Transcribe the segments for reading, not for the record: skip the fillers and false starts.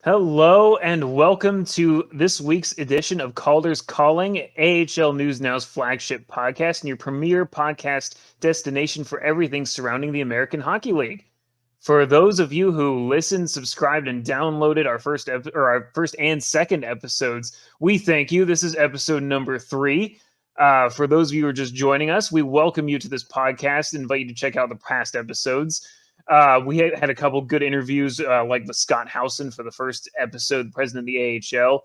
Hello and welcome to this week's edition of Calder's Calling, AHL News Now's flagship podcast and your premier podcast destination for everything surrounding the American Hockey League. For those of you who listened, subscribed, and downloaded our first and second episodes, we thank you. This is episode number 3. For those of you who are just joining us, we welcome you to this podcast and invite you to check out the past episodes. We had a couple good interviews, like with Scott Howson for the first episode, president of the AHL.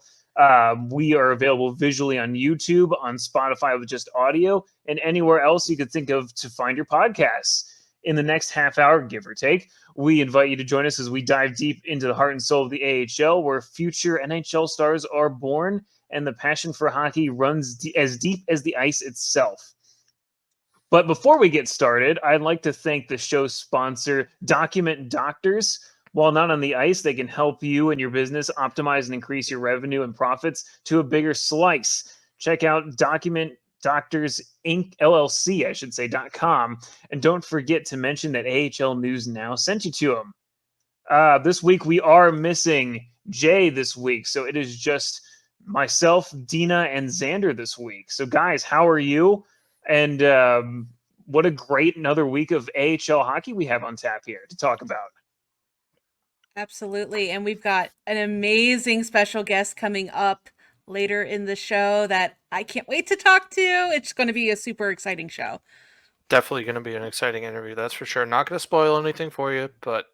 We are available visually on YouTube, on Spotify with just audio, and anywhere else you could think of to find your podcasts. In the next half hour, give or take, we invite you to join us as we dive deep into the heart and soul of the AHL, where future NHL stars are born and the passion for hockey runs as deep as the ice itself. But before we get started, I'd like to thank the show's sponsor, Document Doctors. While not on the ice, they can help you and your business optimize and increase your revenue and profits to a bigger slice. Check out Document Doctors Inc. LLC, I should say, .com. And don't forget to mention that AHL News Now sent you to them. This week, we are missing Jay this week. So it is just myself, Deana, and Zander this week. So guys, how are you? And what a great another week of AHL hockey we have on tap here to talk about. Absolutely. And we've got an amazing special guest coming up later in the show that I can't wait to talk to. It's going to be a super exciting show. Definitely going to be an exciting interview, that's for sure. Not going to spoil anything for you, but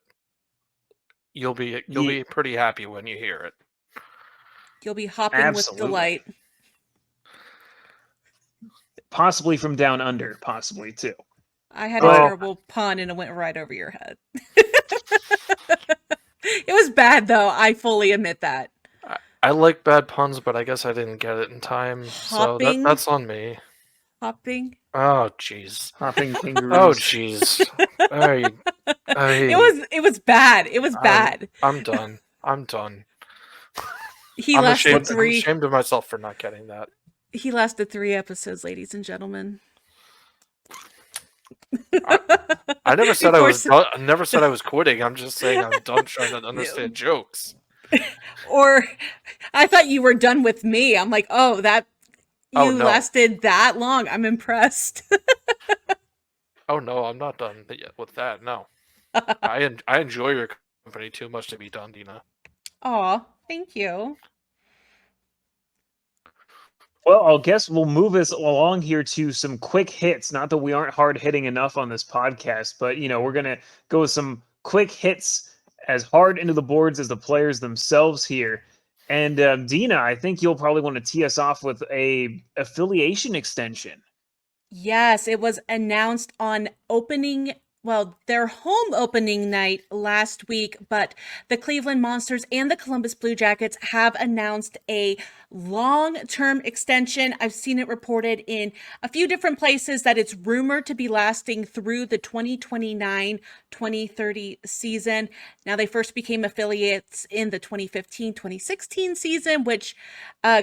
you'll be pretty happy when you hear it. You'll be hopping with delight. Possibly from down under, possibly too. I had a terrible pun and it went right over your head. It was bad though. I fully admit that. I like bad puns, but I guess I didn't get it in time. Hopping? So that's on me. Hopping? Oh jeez. Hopping kangaroos. Oh jeez. It was bad. It was bad. I'm done. I'm lasted 3. I'm ashamed of myself for not getting that. He lasted 3 episodes, ladies and gentlemen. I never said I was done. I never said I was quitting. I'm just saying I'm done trying to understand jokes. Or I thought you were done with me. I'm like, oh, that you lasted that long. I'm impressed. Oh no, I'm not done yet with that. No, I enjoy your company too much to be done, Deana. Aw, thank you. Well, I guess we'll move us along here to some quick hits. Not that we aren't hard hitting enough on this podcast, but we're gonna go with some quick hits as hard into the boards as the players themselves here. And Deana, I think you'll probably want to tee us off with a affiliation extension. Yes, it was announced on their home opening night last week, but the Cleveland Monsters and the Columbus Blue Jackets have announced a long-term extension. I've seen it reported in a few different places that it's rumored to be lasting through the 2029-2030 season. Now, they first became affiliates in the 2015-2016 season, which,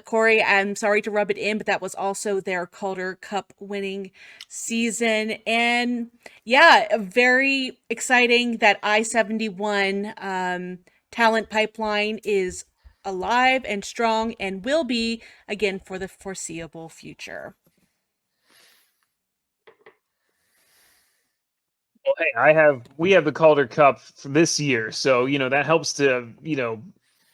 Corey, I'm sorry to rub it in, but that was also their Calder Cup winning season. And yeah, very exciting that I-71 talent pipeline is alive and strong and will be again for the foreseeable future. Well, hey, we have the Calder Cup for this year, so that helps to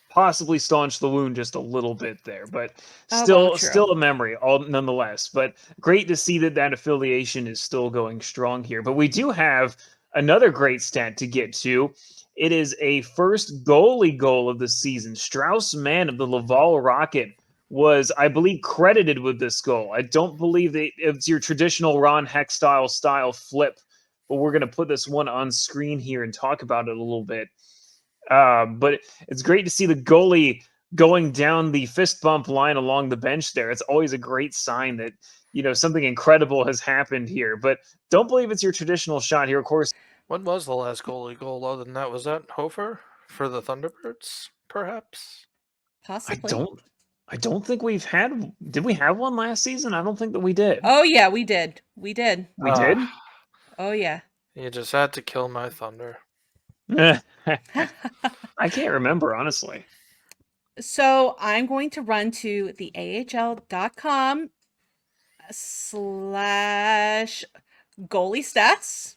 possibly staunch the wound just a little bit there, but still a memory, nonetheless. But great to see that affiliation is still going strong here. But we do have another great stat to get to. It is a first goalie goal of the season. Strauss Mann of the Laval Rocket was, I believe, credited with this goal. I don't believe that it's your traditional Ron Hextile style flip, but we're going to put this one on screen here and talk about it a little bit. But it's great to see the goalie going down the fist bump line along the bench there. It's always a great sign that, something incredible has happened here. But don't believe it's your traditional shot here, of course. When was the last goalie goal other than that? Was that Hofer for the Thunderbirds, perhaps? Possibly. I don't think we've had... Did we have one last season? I don't think that we did. Oh, yeah, we did. We did. We did? Oh, yeah. You just had to kill my thunder. I can't remember, honestly. So I'm going to run to the ahl.com/goalie stats.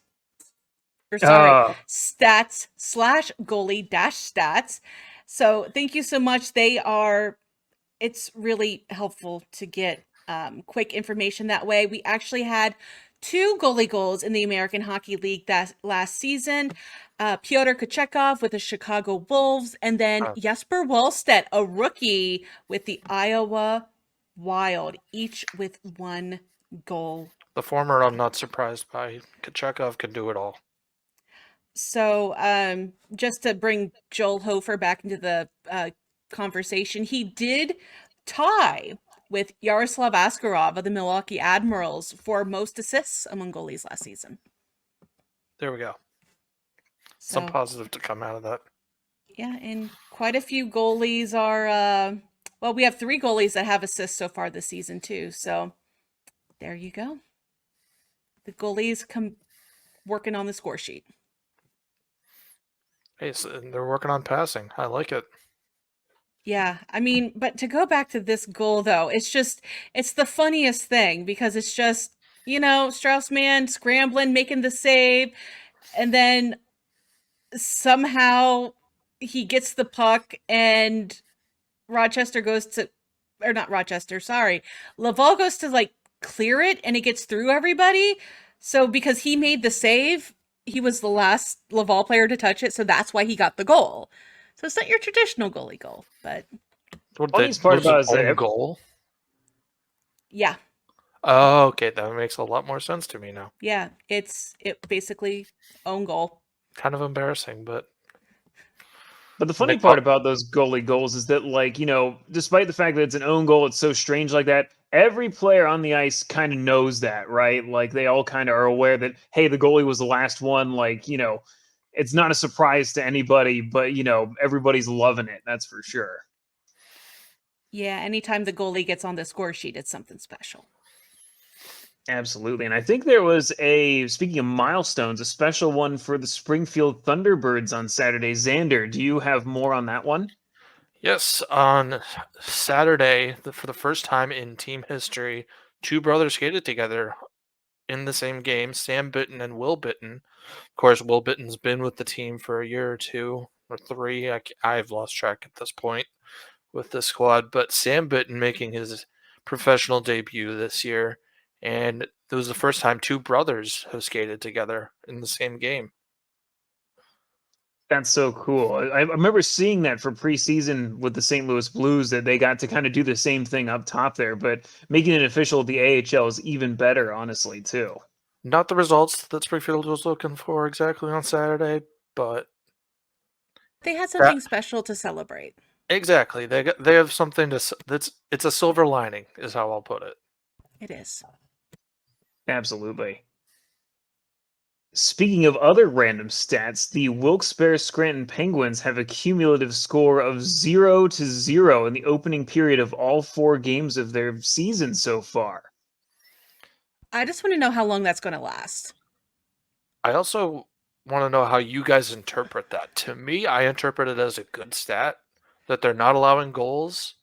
Or sorry, Uh, stats/goalie-stats. So thank you so much. It's really helpful to get quick information that way. We actually had two goalie goals in the American Hockey League that last season. Pyotr Kochekov with the Chicago Wolves, and then Uh, Jesper Wallstedt, a rookie with the Iowa Wild, each with one goal. the former, I'm not surprised by. Kachekov can do it all. So, just to bring Joel Hofer back into the conversation, he did tie with Yaroslav Askarov of the Milwaukee Admirals for most assists among goalies last season. There we go. Some So, positive to come out of that. yeah, and quite a few goalies are, well, we have 3 goalies that have assists so far this season, too. So, there you go. The goalies come working on the score sheet. Hey, so they're working on passing. I like it. Yeah, I mean, but to go back to this goal though, it's the funniest thing because it's just, Strauss-Mann scrambling, making the save, and then somehow he gets the puck and Rochester goes to, or not Rochester, sorry. Laval goes to like clear it and it gets through everybody. So because he made the save, he was the last Laval player to touch it, so that's why he got the goal. So it's not your traditional goalie goal, but funniest part about it is that own goal. yeah. Oh, okay, that makes a lot more sense to me now. Yeah, it basically own goal. Kind of embarrassing, but the funny part about those goalie goals is that, like, despite the fact that it's an own goal, it's so strange like that. Every player on the ice kind of knows that, right? Like, they all kind of are aware that, hey, the goalie was the last one. Like, it's not a surprise to anybody, but, everybody's loving it. That's for sure. Yeah, anytime the goalie gets on the score sheet, it's something special. Absolutely. And I think there was speaking of milestones, a special one for the Springfield Thunderbirds on Saturday. Zander, do you have more on that one? yes, on Saturday, for the first time in team history, 2 brothers skated together in the same game, Sam Bitten and Will Bitten. Of course, Will Bitten's been with the team for a year or 2 or 3. I've lost track at this point with the squad, but Sam Bitten making his professional debut this year, and it was the first time 2 brothers have skated together in the same game. That's so cool. I remember seeing that for preseason with the St. Louis Blues, that they got to kind of do the same thing up top there, but making it official at the AHL is even better, honestly, too. Not the results that Springfield was looking for exactly on Saturday, but They had something special to celebrate. exactly. They have something it's a silver lining, is how I'll put it. It is. Absolutely. Speaking of other random stats, the Wilkes-Barre Scranton Penguins have a cumulative score of 0-0 in the opening period of all 4 games of their season so far. I just want to know how long that's going to last. I also want to know how you guys interpret that. To me, I interpret it as a good stat that they're not allowing goals.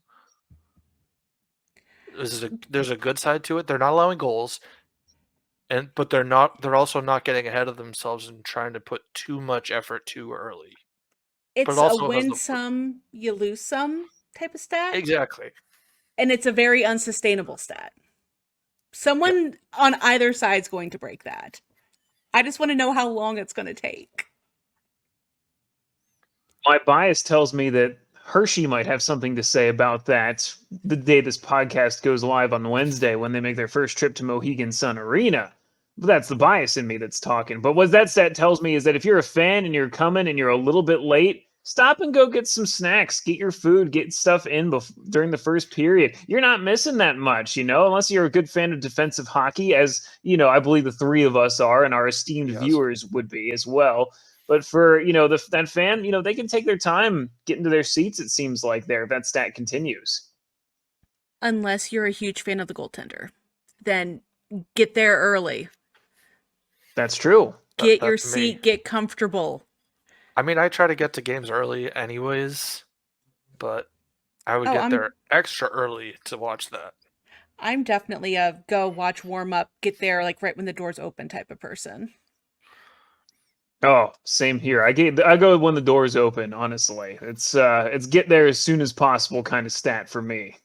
There's a good side to it. They're not allowing goals, but they're also not getting ahead of themselves and trying to put too much effort too early. It's But a also win some, you lose some type of stat. exactly. And it's a very unsustainable stat. Someone on either side's going to break that. I just want to know how long it's going to take. My bias tells me that Hershey might have something to say about that the day this podcast goes live on Wednesday when they make their first trip to Mohegan Sun Arena. But that's the bias in me that's talking. But what that stat tells me is that if you're a fan and you're coming and you're a little bit late, stop and go get some snacks, get your food, get stuff in during the first period. You're not missing that much, unless you're a good fan of defensive hockey, as, I believe the 3 of us are, and our esteemed viewers would be as well. But for, that fan, they can take their time getting to their seats, it seems like, there, if that stat continues. Unless you're a huge fan of the goaltender. Then get there early. That's true. Get your seat, get comfortable. I mean, I try to get to games early anyways, but I would Oh, get there extra early to watch that. I'm definitely a go watch warm up, get there like right when the doors open type of person. Oh, same here. I go when the doors open, honestly. It's get there as soon as possible kind of stat for me.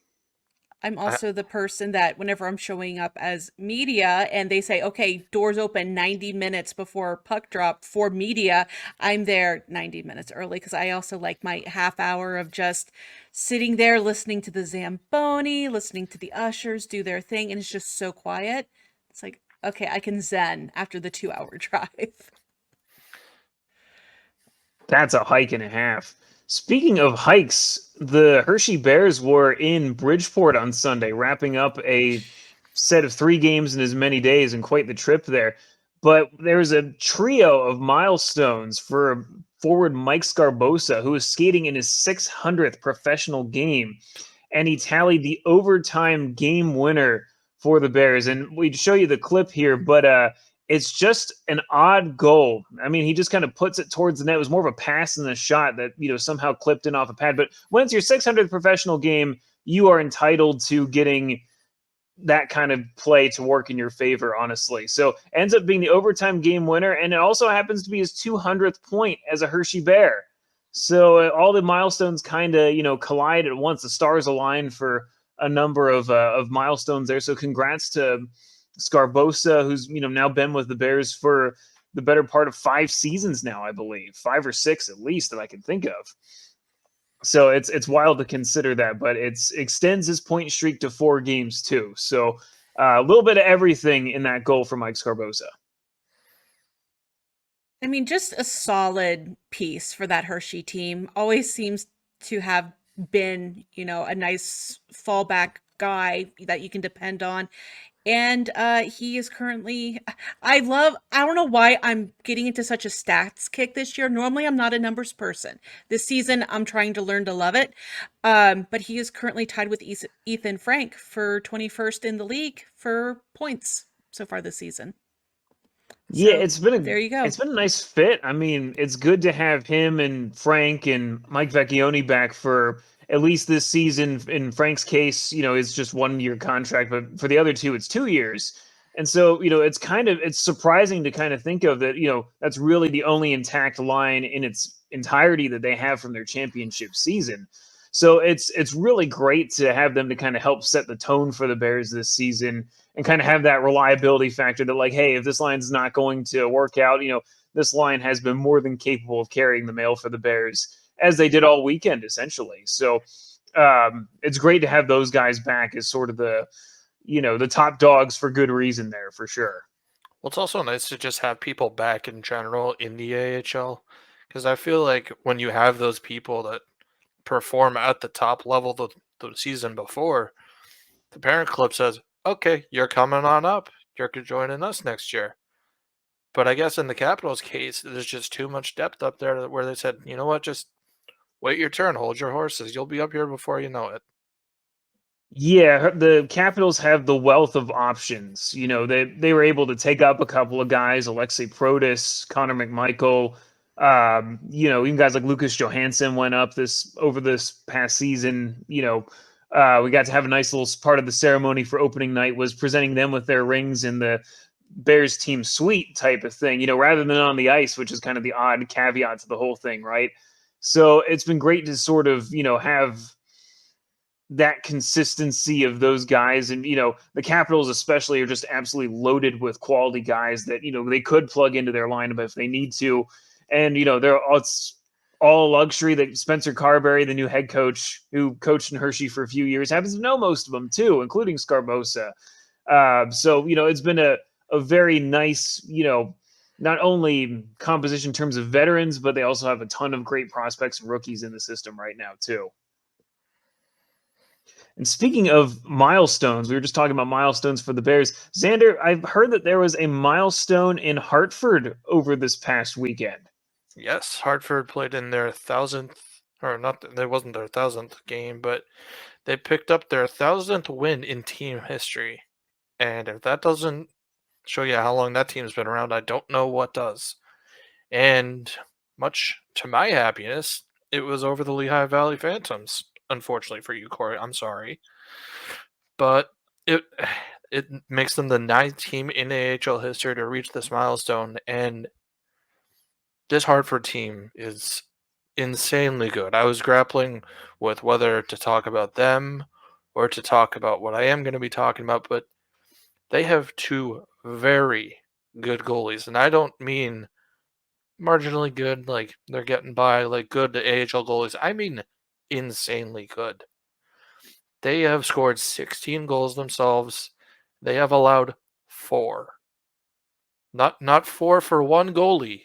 I'm I, also the person that whenever I'm showing up as media and they say, okay, doors open 90 minutes before puck drop for media, I'm there 90 minutes early because I also like my half hour of just sitting there listening to the Zamboni, listening to the ushers do their thing, and it's just so quiet. It's like, okay, I can zen after the 2 hour drive. That's a hike and a half. Speaking of hikes, the Hershey Bears were in Bridgeport on Sunday, wrapping up a set of 3 games in as many days, and quite the trip there. But there's a trio of milestones for forward Mike Scarbosa, who is skating in his 600th professional game, and he tallied the overtime game winner for the Bears. And we'd show you the clip here, but it's just an odd goal. I mean, he just kind of puts it towards the net. It was more of a pass than a shot that, somehow clipped in off a pad. But when it's your 600th professional game, you are entitled to getting that kind of play to work in your favor, honestly. So ends up being the overtime game winner, and it also happens to be his 200th point as a Hershey Bear. So all the milestones kind of, collide at once. The stars align for a number of milestones there. So congrats to Scarbosa, who's now been with the Bears for the better part of 5 seasons now, I believe, 5 or 6 at least that I can think of. So it's wild to consider that, but it's extends his point streak to 4 games too. So a little bit of everything in that goal for Mike Scarbosa. I mean, just a solid piece for that Hershey team. Always seems to have been, a nice fallback guy that you can depend on. And he is currently I don't know why I'm getting into such a stats kick this year. Normally I'm not a numbers person. This season I'm trying to learn to love it. But he is currently tied with Ethan Frank for 21st in the league for points so far this season. Yeah, So there you go. it's been a nice fit. I mean, it's good to have him and Frank and Mike Vecchione back for at least this season. In Frank's case, it's just 1 year contract, but for the other two, it's 2 years. And so, it's surprising to kind of think of that, that's really the only intact line in its entirety that they have from their championship season. So it's really great to have them to kind of help set the tone for the Bears this season and kind of have that reliability factor that, like, hey, if this line's not going to work out, this line has been more than capable of carrying the mail for the Bears as they did all weekend, essentially. So it's great to have those guys back as sort of the top dogs for good reason there, for sure. well, it's also nice to just have people back in general in the AHL because I feel like when you have those people that perform at the top level the season before, the parent club says, okay, you're coming on up. You're joining us next year. But I guess in the Capitals case, there's just too much depth up there where they said, you know what, just wait your turn, hold your horses. You'll be up here before you know it. Yeah, the Capitals have the wealth of options. They were able to take up a couple of guys, Alexei Protas, Connor McMichael. Even guys like Lucas Johansson went up this past season. We got to have a nice little part of the ceremony for opening night was presenting them with their rings in the Bears team suite type of thing. Rather than on the ice, which is kind of the odd caveat to the whole thing, right? So it's been great to sort of have that consistency of those guys. And the Capitals especially are just absolutely loaded with quality guys that they could plug into their lineup if they need to. And it's all luxury that Spencer Carberry, the new head coach who coached in Hershey for a few years, happens to know most of them too, including Scarbosa. So it's been a very nice, not only composition in terms of veterans, but they also have a ton of great prospects and rookies in the system right now too. And speaking of milestones, we were just talking about milestones for the Bears. Zander, I've heard that there was a milestone in Hartford over this past weekend. Yes, Hartford played in their 1000th, or not, it wasn't their 1000th game, but they picked up their 1000th win in team history. And if that doesn't show you how long that team's been around, I don't know what does. And much to my happiness, it was over the Lehigh Valley Phantoms. unfortunately for you, Corey. I'm sorry. But it makes them the 9th team in AHL history to reach this milestone, and this Hartford team is insanely good. I was grappling with whether to talk about them or to talk about what I am going to be talking about, but they have 2 very good goalies, and I don't mean marginally good, like they're getting by, like good AHL goalies. I mean insanely good. They have scored 16 goals themselves. They have allowed 4. Not 4 for one goalie,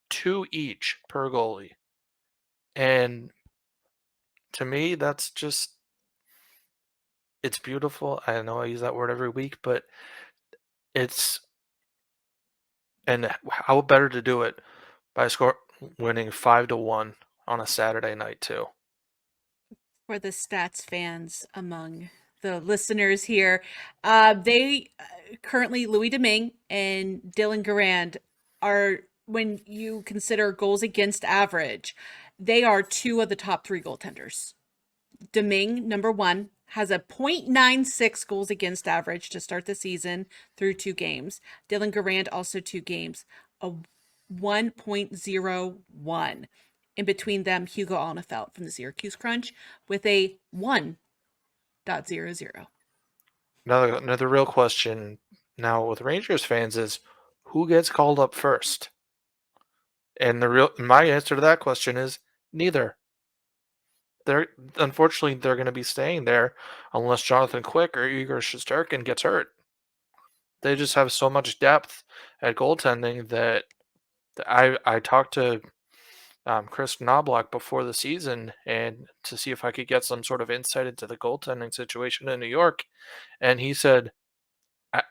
2 each per goalie. And to me, that's just, it's beautiful. I know I use that word every week, but it's, and how better to do it by winning 5-1 on a Saturday night too. For the stats fans among the listeners here, they currently, Louis Domingue and Dylan Garand are, when you consider goals against average, they are 2 of the top 3 goaltenders. Domingue, number 1, has a .96 goals against average to start the season through 2 games. Dylan Garand, also 2 games, a 1.01. In between them, Hugo Alnefelt from the Syracuse Crunch with a 1.00. Another real question now with Rangers fans is, who gets called up first? And my answer to that question is neither. Unfortunately, they're going to be staying there unless Jonathan Quick or Igor Shesterkin gets hurt. They just have so much depth at goaltending that I talked to Chris Knobloch before the season and to see if I could get some sort of insight into the goaltending situation in New York, and he said,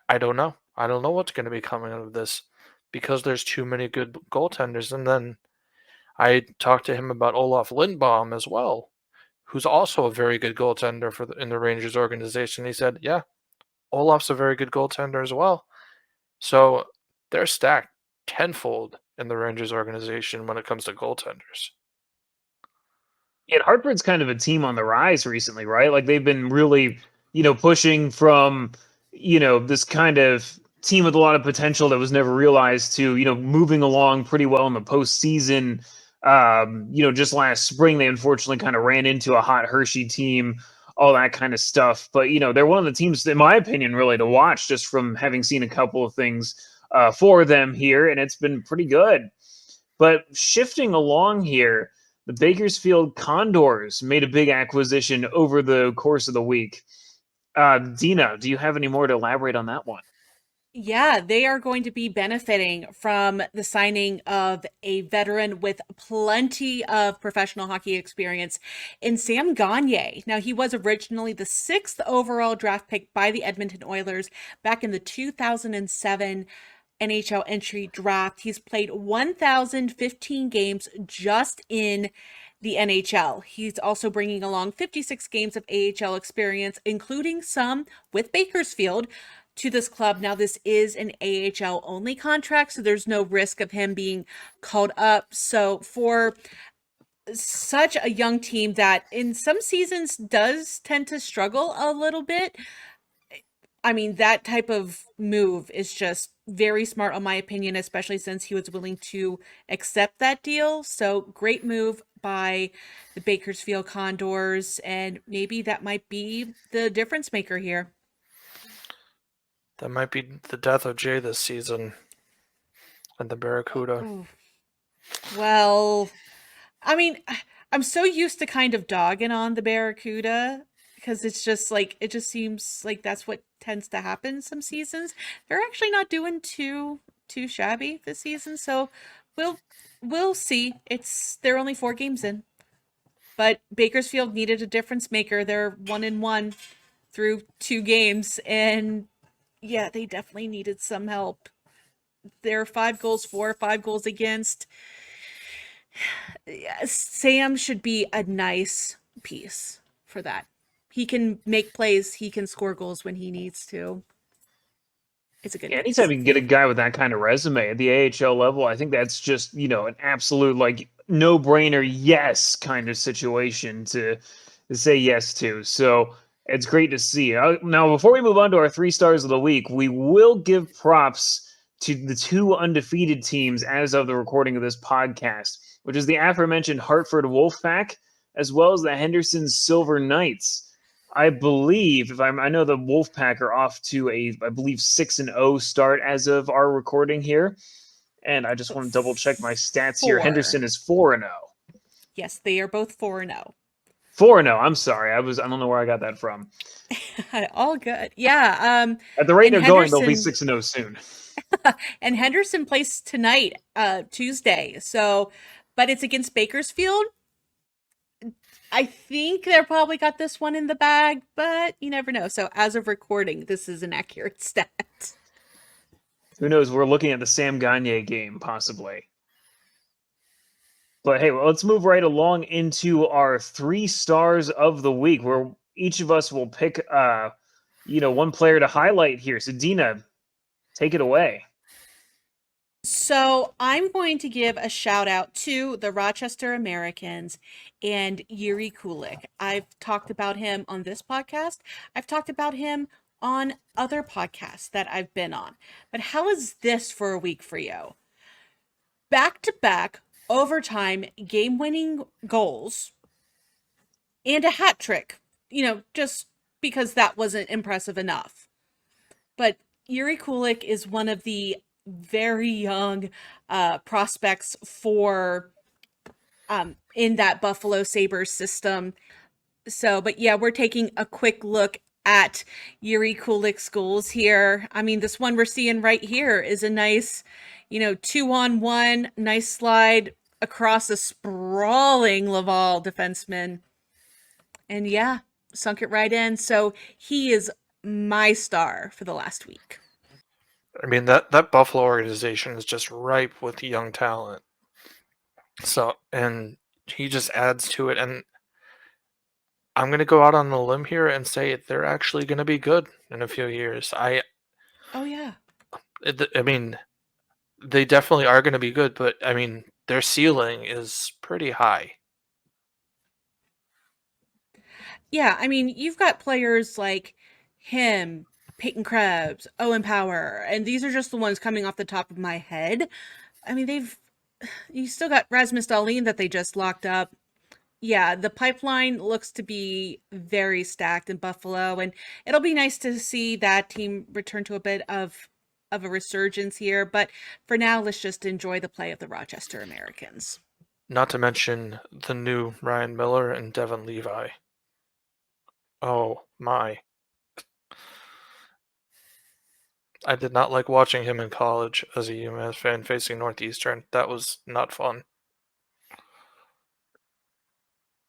I don't know. I don't know what's going to be coming out of this because there's too many good goaltenders. And then I talked to him about Olaf Lindbaum as well, who's also a very good goaltender in the Rangers organization. He said, yeah, Olaf's a very good goaltender as well. So they're stacked tenfold in the Rangers organization when it comes to goaltenders. Yeah, Hartford's kind of a team on the rise recently, right? Like they've been really, pushing from, this kind of team with a lot of potential that was never realized to, moving along pretty well in the postseason. Just last spring, they unfortunately kind of ran into a hot Hershey team, all that kind of stuff. But, they're one of the teams, in my opinion, really to watch just from having seen a couple of things for them here, and it's been pretty good. But shifting along here, the Bakersfield Condors made a big acquisition over the course of the week. Deana, do you have any more to elaborate on that one? Yeah, they are going to be benefiting from the signing of a veteran with plenty of professional hockey experience in Sam Gagner. Now, he was originally the 6th overall draft pick by the Edmonton Oilers back in the 2007 NHL entry draft. He's played 1,015 games just in the NHL. He's also bringing along 56 games of AHL experience, including some with Bakersfield, to this club. Now, this is an AHL only contract, so there's no risk of him being called up. So for such a young team that in some seasons does tend to struggle a little bit, I mean, that type of move is just very smart, in my opinion, especially since he was willing to accept that deal. So great move by the Bakersfield Condors, and maybe that might be the difference maker here. That might be the death of Jay this season and the Barracuda. Ooh. Well, I mean, I'm so used to kind of dogging on the Barracuda because it's just like, it just seems like that's what tends to happen some seasons. They're actually not doing too shabby this season, so we'll see. They're only 4 games in. But Bakersfield needed a difference maker. They're 1-1 through 2 games, and yeah, they definitely needed some help. They're 5 goals for, 5 goals against. Sam should be a nice piece for that. He can make plays. He can score goals when he needs to. It's a good piece. Anytime you can get a guy with that kind of resume at the AHL level, I think that's just, an absolute, like, no-brainer, yes kind of situation to say yes to. So it's great to see. Now, before we move on to our 3 stars of the week, we will give props to the 2 undefeated teams as of the recording of this podcast, which is the aforementioned Hartford Wolfpack, as well as the Henderson Silver Knights. I believe, I know the Wolfpack are off to I believe 6-0 start as of our recording here, and I just want to double check my stats here. 4. Henderson is 4-0. Yes, they are both 4-0. 4-0. I'm sorry, I don't know where I got that from. All good. Yeah. At the rate and they're going, they'll be Henderson 6-0 soon. and Henderson plays tonight, Tuesday. So, but it's against Bakersfield. I think they're probably got this one in the bag, but you never know. So, as of recording, this is an accurate stat. Who knows? We're looking at the Sam Gagne game, possibly. But hey, well, let's move right along into our 3 stars of the week, where each of us will pick, one player to highlight here. So, Deana, take it away. So I'm going to give a shout out to the Rochester Americans and Yuri Kulik. I've talked about him on this podcast. I've talked about him on other podcasts that I've been on. But how is this for a week for you? Back-to-back overtime game-winning goals and a hat trick. Just because that wasn't impressive enough. But Yuri Kulik is one of the very young prospects for in that Buffalo Sabres system. So, but yeah, we're taking a quick look at Yuri Kulik's goals here. I mean, this one we're seeing right here is a nice, 2-on-1, nice slide across a sprawling Laval defenseman. And yeah, sunk it right in. So he is my star for the last week. I mean, that Buffalo organization is just ripe with young talent. So, and he just adds to it. And I'm going to go out on a limb here and say they're actually going to be good in a few years. Oh, yeah. I mean, they definitely are going to be good, but I mean, their ceiling is pretty high. Yeah, I mean, you've got players like him, Peyton Krebs, Owen Power, and these are just the ones coming off the top of my head. I mean, you still got Rasmus Dahlin that they just locked up. Yeah, the pipeline looks to be very stacked in Buffalo, and it'll be nice to see that team return to a bit of a resurgence here. But for now, let's just enjoy the play of the Rochester Americans. Not to mention the new Ryan Miller and Devin Levi. Oh my. I did not like watching him in college as a UMass fan facing Northeastern. That was not fun.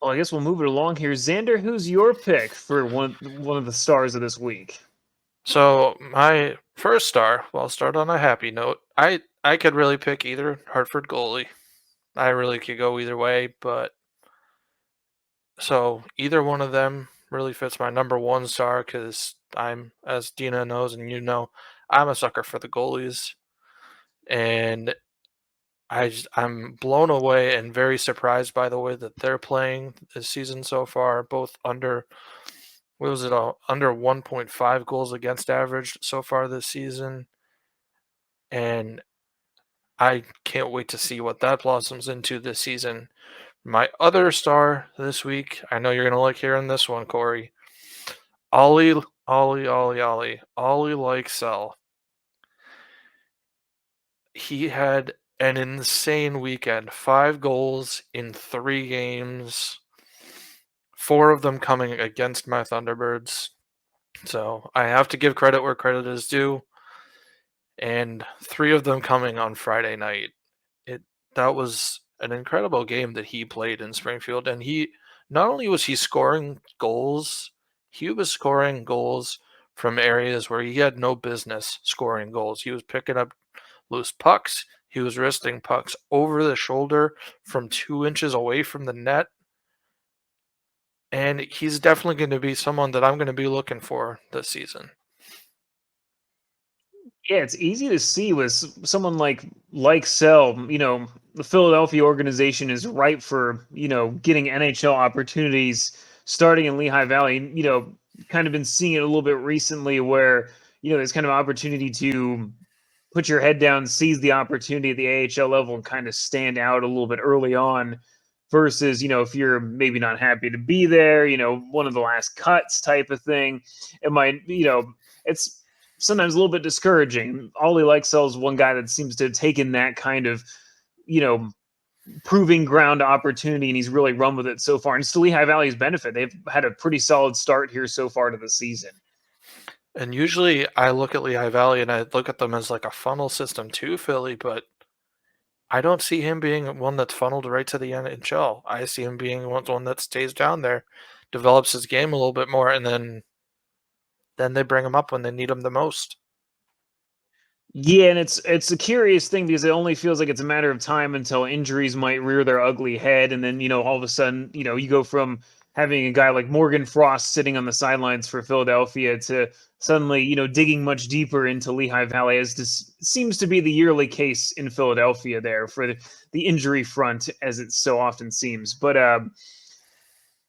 Well, I guess we'll move it along here. Zander, who's your pick for one of the stars of this week? So my first star, well, I'll start on a happy note. I could really pick either Hartford goalie. I really could go either way, but so either one of them really fits my number 1 star because I'm, as Deana knows and you know, I'm a sucker for the goalies, and I'm blown away and very surprised by the way that they're playing this season so far. Both under 1.5 goals against average so far this season, and I can't wait to see what that blossoms into this season. My other star this week, I know you're gonna like hearing this one, Corey. Ollie Lykesell. He had an insane weekend. 5 goals in 3 games. 4 of them coming against my Thunderbirds. So I have to give credit where credit is due. And 3 of them coming on Friday night. That was an incredible game that he played in Springfield. And he not only was he scoring goals, he was scoring goals from areas where he had no business scoring goals. He was picking up loose pucks. He was wristing pucks over the shoulder from 2 inches away from the net. And he's definitely going to be someone that I'm going to be looking for this season. Yeah, it's easy to see with someone like Sell. The Philadelphia organization is ripe for getting NHL opportunities starting in Lehigh Valley. Kind of been seeing it a little bit recently where, there's kind of opportunity to put your head down, seize the opportunity at the AHL level and kind of stand out a little bit early on versus, if you're maybe not happy to be there, one of the last cuts type of thing. It might, it's sometimes a little bit discouraging. Ollie Lexell's one guy that seems to have taken that kind of, proving ground opportunity, and he's really run with it so far. And it's to Lehigh Valley's benefit. They've had a pretty solid start here so far to the season. And usually I look at Lehigh Valley and I look at them as like a funnel system too, Philly, but I don't see him being one that's funneled right to the NHL. I see him being one that stays down there, develops his game a little bit more, and then they bring him up when they need him the most. Yeah, and it's a curious thing because it only feels like it's a matter of time until injuries might rear their ugly head, and then all of a sudden you go from having a guy like Morgan Frost sitting on the sidelines for Philadelphia to suddenly digging much deeper into Lehigh Valley, as this seems to be the yearly case in Philadelphia there for the injury front, as it so often seems. But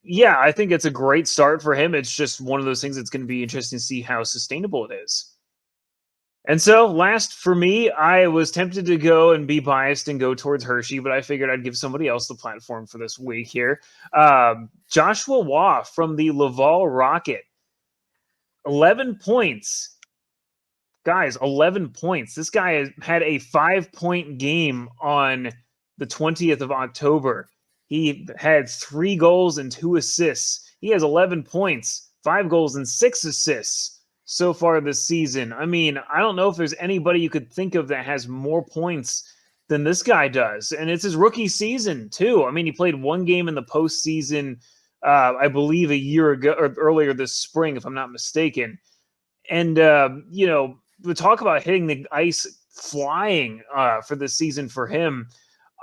yeah, I think it's a great start for him. It's just one of those things that's going to be interesting to see how sustainable it is. And so last for me, I was tempted to go and be biased and go towards Hershey, but I figured I'd give somebody else the platform for this week here. Joshua Waugh from the Laval Rocket. 11 points. Guys, 11 points. This guy has had a 5-point game on the 20th of October. He had 3 goals and 2 assists. He has 11 points, 5 goals and 6 assists so far this season. I mean, I don't know if there's anybody you could think of that has more points than this guy does. And it's his rookie season, too. I mean, he played 1 game in the postseason, I believe a year ago or earlier this spring, if I'm not mistaken. And, we talk about hitting the ice flying for this season for him.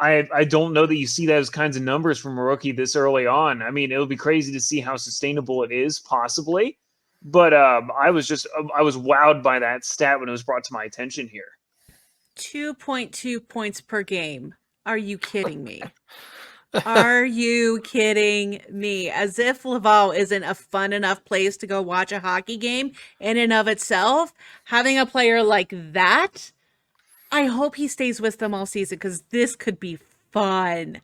I don't know that you see those kinds of numbers from a rookie this early on. I mean, it'll be crazy to see how sustainable it is, possibly. But I was wowed by that stat when it was brought to my attention here. 2.2 points per game. Are you kidding me? Are you kidding me? As if Laval isn't a fun enough place to go watch a hockey game in and of itself. Having a player like that, I hope he stays with them all season because this could be fun.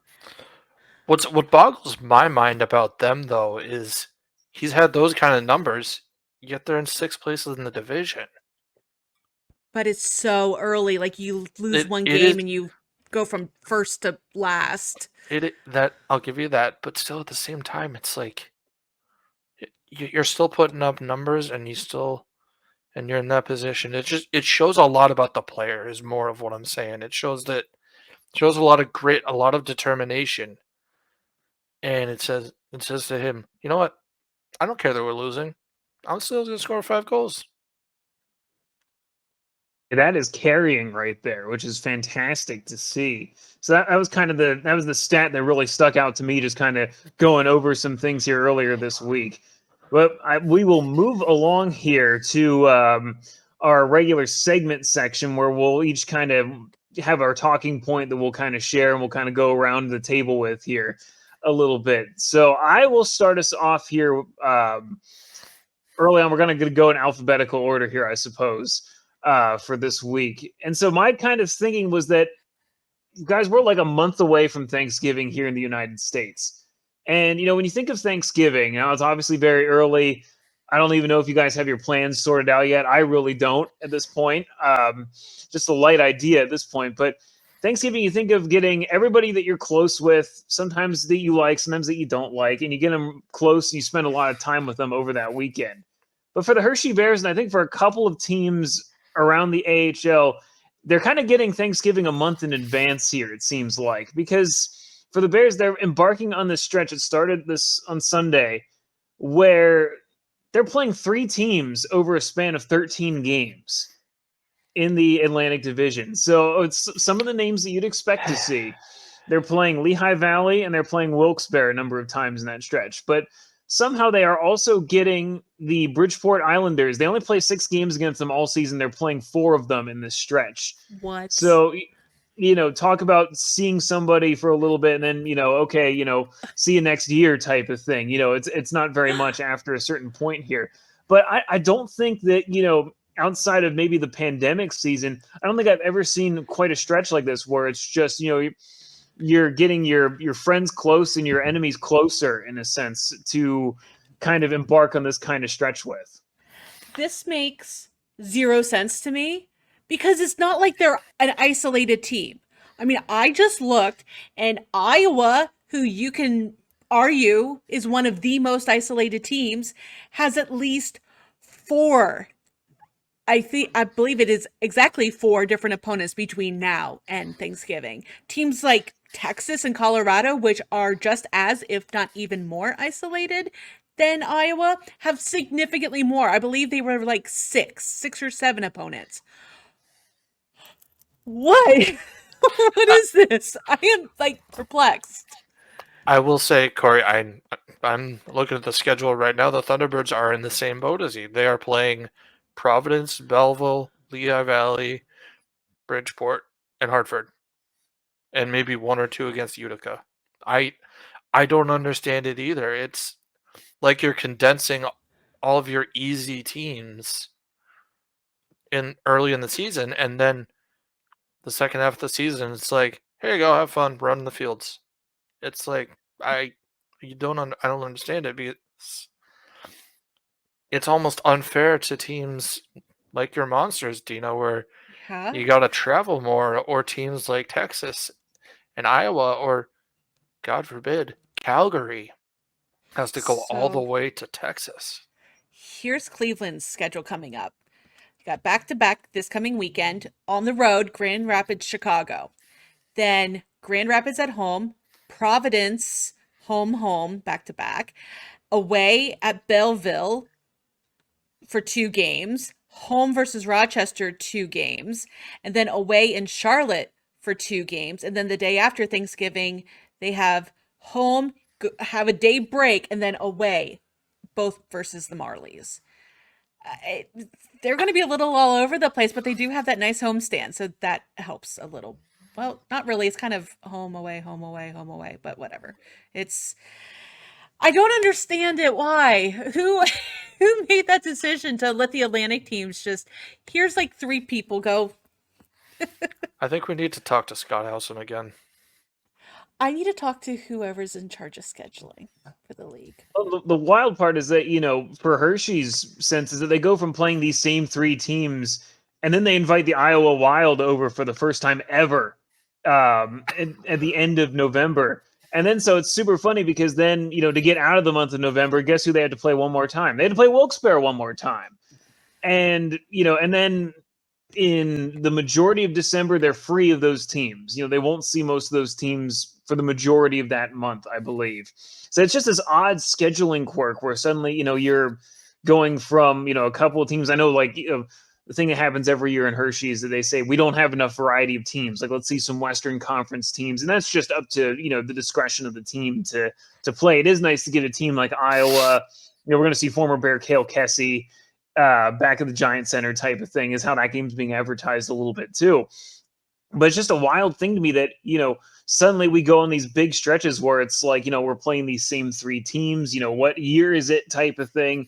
What boggles my mind about them, though, is he's had those kind of numbers, yet they're in 6th place in the division. But it's so early. Like, you lose one game and you go from first to last. I'll give you that, but still at the same time, it's like you're still putting up numbers, and you're in that position. It shows a lot about the player. Is more of what I'm saying. It shows a lot of grit, a lot of determination, and it says to him, you know what? I don't care that we're losing. I'm still going to score 5 goals. That is carrying right there, which is fantastic to see. So that was kind of the stat that really stuck out to me, just kind of going over some things here earlier this week. But we will move along here to our regular segment section where we'll each kind of have our talking point that we'll kind of share and we'll kind of go around the table with here a little bit. So I will start us off here early on. We're going to go in alphabetical order here, I suppose. For this week. And so my kind of thinking was that, guys, we're like a month away from Thanksgiving here in the United States. And, when you think of Thanksgiving, it's obviously very early. I don't even know if you guys have your plans sorted out yet. I really don't at this point. Just a light idea at this point. But Thanksgiving, you think of getting everybody that you're close with, sometimes that you like, sometimes that you don't like, and you get them close and you spend a lot of time with them over that weekend. But for the Hershey Bears, and I think for a couple of teams around the AHL, they're kind of getting Thanksgiving a month in advance here, it seems like, because for the Bears, they're embarking on this stretch. It started this on Sunday where they're playing 3 teams over a span of 13 games in the Atlantic Division. So it's some of the names that you'd expect to see. They're playing Lehigh Valley and they're playing Wilkes-Barre a number of times in that stretch. But somehow they are also getting the Bridgeport Islanders. They only play 6 games against them all season. They're playing 4 of them in this stretch. What? So, talk about seeing somebody for a little bit and then, okay, see you next year type of thing. It's not very much after a certain point here. But I don't think that, outside of maybe the pandemic season, I don't think I've ever seen quite a stretch like this where it's just, you're getting your friends close and your enemies closer in a sense to kind of embark on this kind of stretch with. This makes zero sense to me because it's not like they're an isolated team. I mean, I just looked, and Iowa, who you can argue is one of the most isolated teams, has at least four. I believe it is exactly four different opponents between now and Thanksgiving. Teams like Texas and Colorado, which are just as, if not even more isolated than Iowa, have significantly more. I believe they were like six or seven opponents. What? What is this? I am like perplexed. I will say, Corey, I'm looking at the schedule right now. The Thunderbirds are in the same boat as you. They are playing Providence, Belleville, Lehigh Valley, Bridgeport, and Hartford, and maybe one or two against Utica. I don't understand it either. It's like you're condensing all of your easy teams in early in the season, and then the second half of the season, it's like, here you go, have fun, run the fields. It's like I don't understand it because it's almost unfair to teams like your Monsters, Dina, where Yeah. you got to travel more, or teams like Texas and Iowa, or God forbid, Calgary has to go all the So way to Texas. here's Cleveland's schedule coming up. You got back to back this coming weekend on the road, Grand Rapids, Chicago. Then Grand Rapids at home, Providence, home, back to back, away at Belleville for 2 games, home versus Rochester, 2 games, and then away in Charlotte for 2 games. And then the day after Thanksgiving, they have home, have a day break, and then away, both versus the Marlies. They're going to be a little all over the place, but they do have that nice homestand, so that helps a little. Well, not really. It's kind of home away, home away, home away, but whatever. It's I don't understand it. Why? Who made that decision to let the Atlantic teams just here's like 3 people go. I think we need to talk to Scott Howson again. I need to talk to whoever's in charge of scheduling for the league. Well, the wild part is that, for Hershey's sense is that they go from playing these same 3 teams and then they invite the Iowa Wild over for the first time ever at the end of November. And then so it's super funny because then, to get out of the month of November, guess who they had to play one more time? They had to play Wilkes-Barre one more time. And, and then in the majority of December, they're free of those teams. They won't see most of those teams for the majority of that month, I believe. So it's just this odd scheduling quirk where suddenly, you're going from, a couple of teams. I know, like, the thing that happens every year in Hershey is that they say we don't have enough variety of teams. Like, let's see some Western Conference teams, and that's just up to the discretion of the team to play. It is nice to get a team like Iowa. We're going to see former Bear Cale Kessie back at the Giant Center type of thing. Is how that game's being advertised a little bit too. But it's just a wild thing to me that suddenly we go on these big stretches where it's like we're playing these same 3 teams. What year is it type of thing.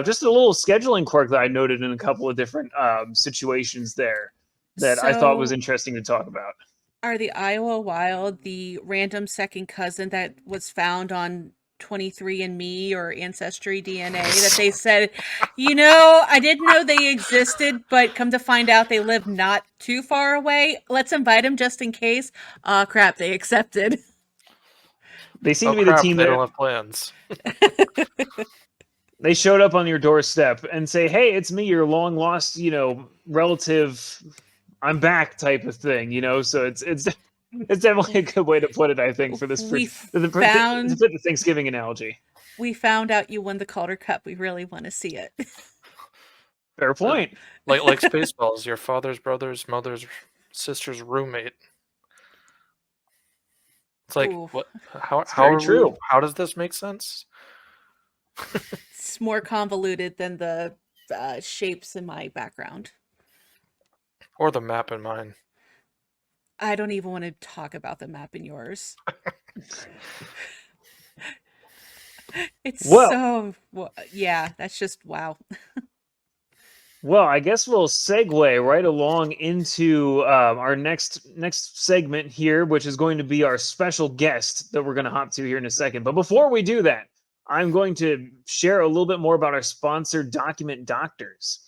Just a little scheduling quirk that I noted in a couple of different situations there that I thought was So, interesting to talk about. are the Iowa Wild the random second cousin that was found on 23andMe or Ancestry DNA that they said, I didn't know they existed, but come to find out they live not too far away. Let's invite them just in case. Oh, crap, they accepted. They seem Oh to be the crap, team they that don't have plans. they showed up on your doorstep and say, "Hey, it's me, your long lost, relative. I'm back," type of thing. So it's definitely a good way to put it. I think for this We to put the Thanksgiving analogy. found out you won the Calder Cup. We really want to see it. Fair point. Like Spaceballs, your father's brother's mother's sister's roommate. It's like, Ooh, what? How It's very are true. we? How does this make sense? it's more convoluted than the shapes in my background. Or the map in mine. I don't even want to talk about the map in yours. It's Well, yeah, that's just wow. Well, I guess we'll segue right along into our next segment here, which is going to be our special guest that we're going to hop to here in a second. But before we do that, I'm going to share a little bit more about our sponsor, Document Doctors.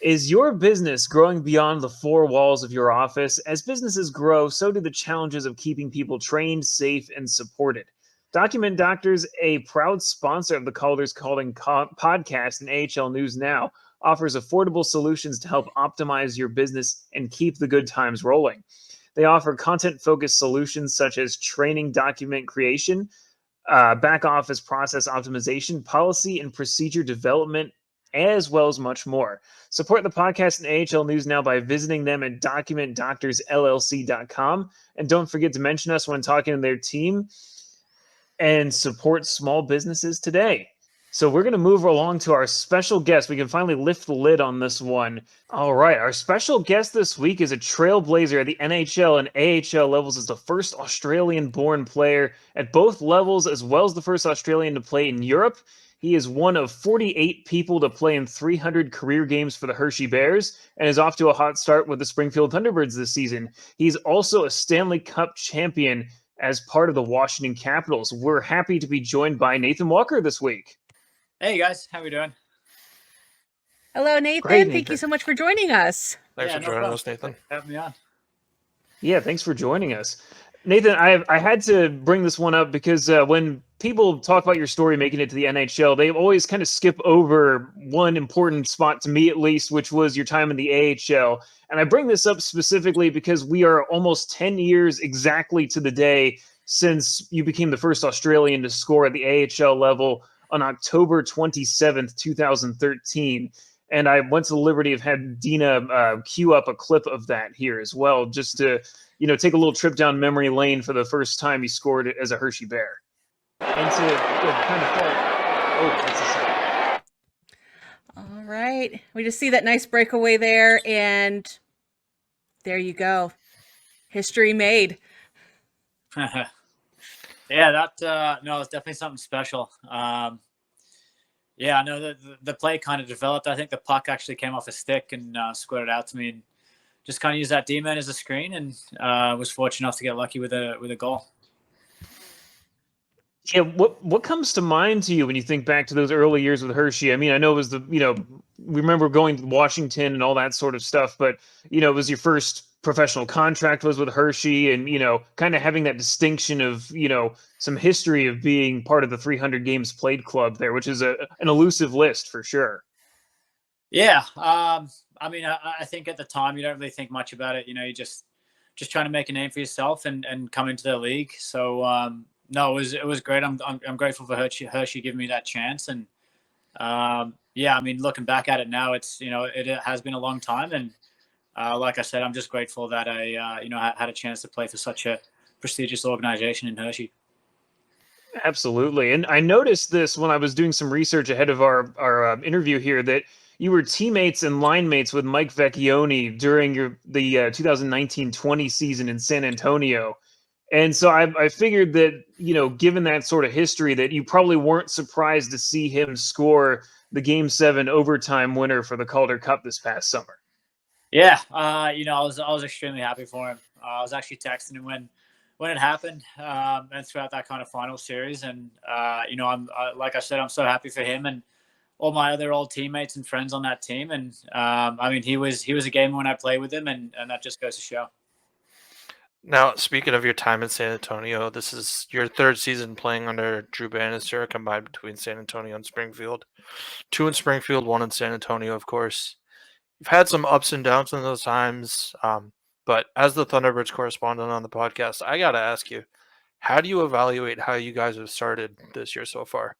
Is your business growing beyond the four walls of your office? As businesses grow, so do the challenges of keeping people trained, safe, and supported. Document Doctors, a proud sponsor of the Calder's Calling podcast and AHL News Now, offers affordable solutions to help optimize your business and keep the good times rolling. They offer content-focused solutions such as training document creation, back office process optimization, policy and procedure development, as well as much more. Support the podcast and AHL News Now by visiting them at documentdoctorsllc.com. And don't forget to mention us when talking to their team and support small businesses today. So we're going to move along to our special guest. We can finally lift the lid on this one. All right. Our special guest this week is a trailblazer at the NHL and AHL levels, as the first Australian-born player at both levels, as well as the first Australian to play in Europe. He is one of 48 people to play in 300 career games for the Hershey Bears and is off to a hot start with the Springfield Thunderbirds this season. He's also a Stanley Cup champion as part of the Washington Capitals. We're happy to be joined by Nathan Walker this week. Hey guys, how we doing? Hello, Nathan. Great, Thank you Nathan. so much for joining us. Thanks for joining us, Nathan. Have me on. Yeah, thanks for joining us. Nathan, I had to bring this one up because when people talk about your story making it to the NHL, they always kind of skip over one important spot, to me at least, which was your time in the AHL. And I bring this up specifically because we are almost 10 years exactly to the day since you became the first Australian to score at the AHL level on October 27th, 2013. And I went to the liberty of having Deana cue up a clip of that here as well, just to take a little trip down memory lane for the first time he scored as a Hershey Bear. And to kind of that's a second. All right. We just see that nice breakaway there, and there you go. History made. Yeah, that no, it's definitely something special. Yeah, I know that the play kind of developed. I think the puck actually came off a stick and squirted out to me, and just kind of used that D-man as a screen, and was fortunate enough to get lucky with a goal. Yeah, what comes to mind to you when you think back to those early years with Hershey? I mean, I know it was we remember going to Washington and all that sort of stuff, but it was your first professional contract was with Hershey, and kind of having that distinction of some history of being part of the 300 games played club there, which is an elusive list for sure. Yeah, I mean, I think at the time you don't really think much about it. You're just trying to make a name for yourself and come into the league. So no, it was great. I'm grateful for Hershey giving me that chance. And yeah, I mean, looking back at it now, it's it has been a long time, and like I said, I'm just grateful that I had a chance to play for such a prestigious organization in Hershey. Absolutely. And I noticed this when I was doing some research ahead of our interview here, that you were teammates and line mates with Mike Vecchione during the 2019-20 season in San Antonio. And so I figured that, given that sort of history, that you probably weren't surprised to see him score the Game 7 overtime winner for the Calder Cup this past summer. Yeah, I was extremely happy for him. I was actually texting him when it happened, and throughout that kind of final series. And I'm like I said, I'm so happy for him and all my other old teammates and friends on that team. And I mean, he was a gamer when I played with him, and that just goes to show. Now, speaking of your time in San Antonio, this is your third season playing under Drew Bannister, combined between San Antonio and Springfield. 2 in Springfield, 1 in San Antonio, of course. You've had some ups and downs in those times, but as the Thunderbirds correspondent on the podcast, I got to ask you, how do you evaluate how you guys have started this year so far?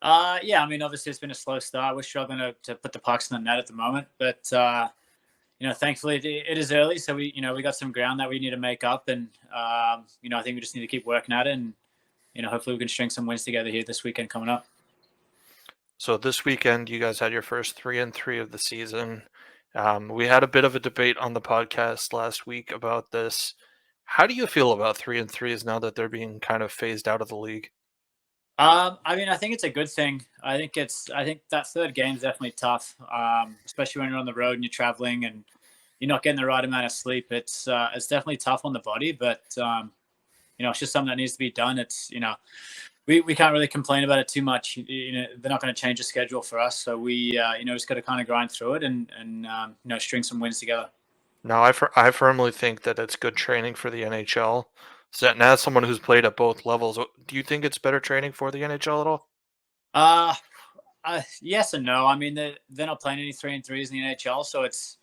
Yeah, I mean, obviously it's been a slow start. We're struggling to put the pucks in the net at the moment, but thankfully it is early, so we got some ground that we need to make up, and I think we just need to keep working at it, and hopefully we can string some wins together here this weekend coming up. So this weekend, you guys had your first 3-3 of the season We had a bit of a debate on the podcast last week about this. How do you feel about 3-3s now that they're being kind of phased out of the league? I mean, I think it's a good thing. I think that third game is definitely tough, especially when you're on the road and you're traveling and you're not getting the right amount of sleep. It's definitely tough on the body, but it's just something that needs to be done. It's we can't really complain about it too much. They're not going to change the schedule for us, so we just got to kind of grind through it and string some wins together. No, I firmly think that it's good training for the NHL. So, and as someone who's played at both levels, do you think it's better training for the NHL at all? Yes and no. I mean, they're not playing any 3-3s in the NHL, so it's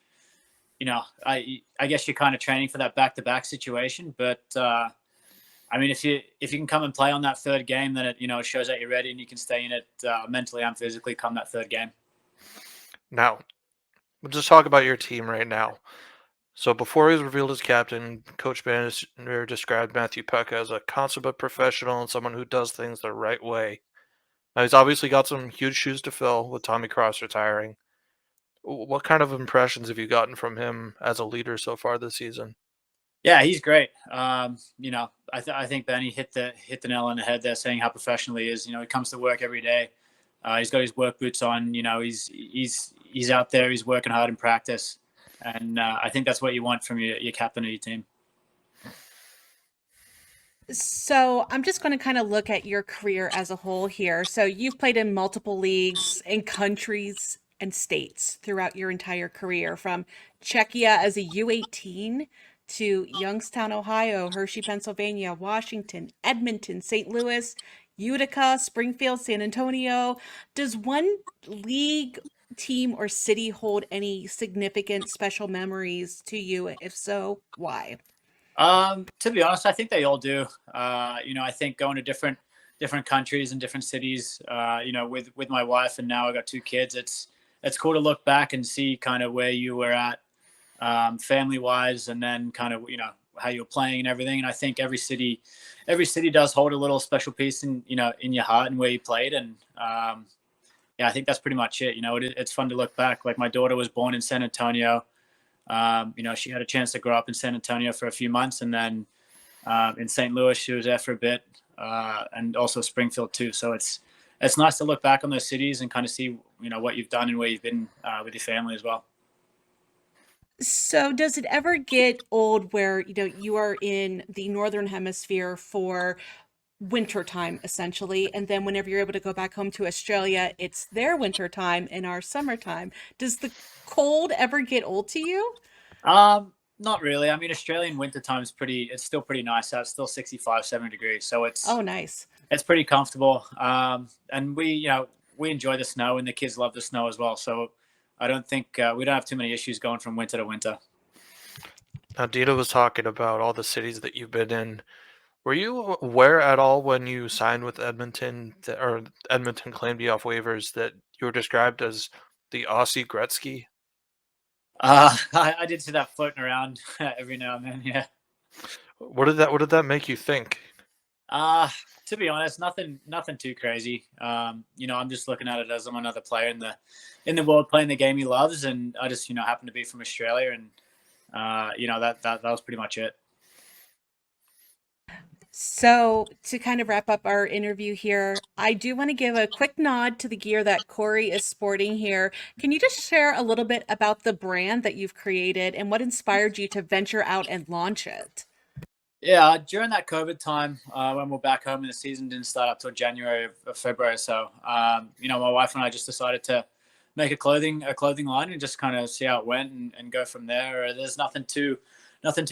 I guess you're kind of training for that back-to-back situation. But I mean, if you can come and play on that third game, then it shows that you're ready and you can stay in it mentally and physically come that third game. Now, we'll just talk about your team right now. So before he was revealed as captain, Coach Bannister described Matthew Peck as a consummate professional and someone who does things the right way. Now he's obviously got some huge shoes to fill with Tommy Cross retiring. What kind of impressions have you gotten from him as a leader so far this season? Yeah, he's great. I think Benny hit the nail on the head there, saying how professional he is. He comes to work every day. He's got his work boots on. He's out there. He's working hard in practice, and I think that's what you want from your captain of your team. So I'm just going to kind of look at your career as a whole here. So you've played in multiple leagues and countries and states throughout your entire career, from Czechia as a U18 to Youngstown, Ohio, Hershey, Pennsylvania, Washington, Edmonton, St. Louis, Utica, Springfield, San Antonio. Does one league, team, or city hold any significant special memories to you? If so, why? To be honest, I think they all do. I think going to different countries and different cities, with my wife, and now I got 2 kids. It's cool to look back and see kind of where you were at, family wise, and then kind of how you're playing and everything. And I think every city does hold a little special piece in your heart and where you played. And I think that's pretty much it. It's fun to look back. Like, my daughter was born in San Antonio. She had a chance to grow up in San Antonio for a few months, and then in St. Louis she was there for a bit, and also Springfield too. So it's nice to look back on those cities and kind of see what you've done and where you've been with your family as well. So does it ever get old where you are in the northern hemisphere for winter time essentially, and then whenever you're able to go back home to Australia, it's their winter time and our summertime? Does the cold ever get old to you? Not really. I mean, Australian winter time is it's still pretty nice out. It's still 65, 70 degrees. So Oh, nice. it's pretty comfortable. And we enjoy the snow, and the kids love the snow as well. So I don't think we don't have too many issues going from winter to winter. Now, Deana was talking about all the cities that you've been in. Were you aware at all when you signed with Edmonton, or Edmonton claimed you off waivers, that you were described as the Aussie Gretzky? I did see that floating around every now and then. Yeah. What did that make you think? To be honest, nothing too crazy. I'm just looking at it as I'm another player in the world playing the game he loves, and I just happen to be from Australia, and that was pretty much it. So to kind of wrap up our interview here, I do want to give a quick nod to the gear that Corey is sporting here. Can you just share a little bit about the brand that you've created and what inspired you to venture out and launch it? Yeah, during that COVID time, when we're back home and the season didn't start up till January or February or so, my wife and I just decided to make a clothing line and just kind of see how it went and go from there. There's nothing too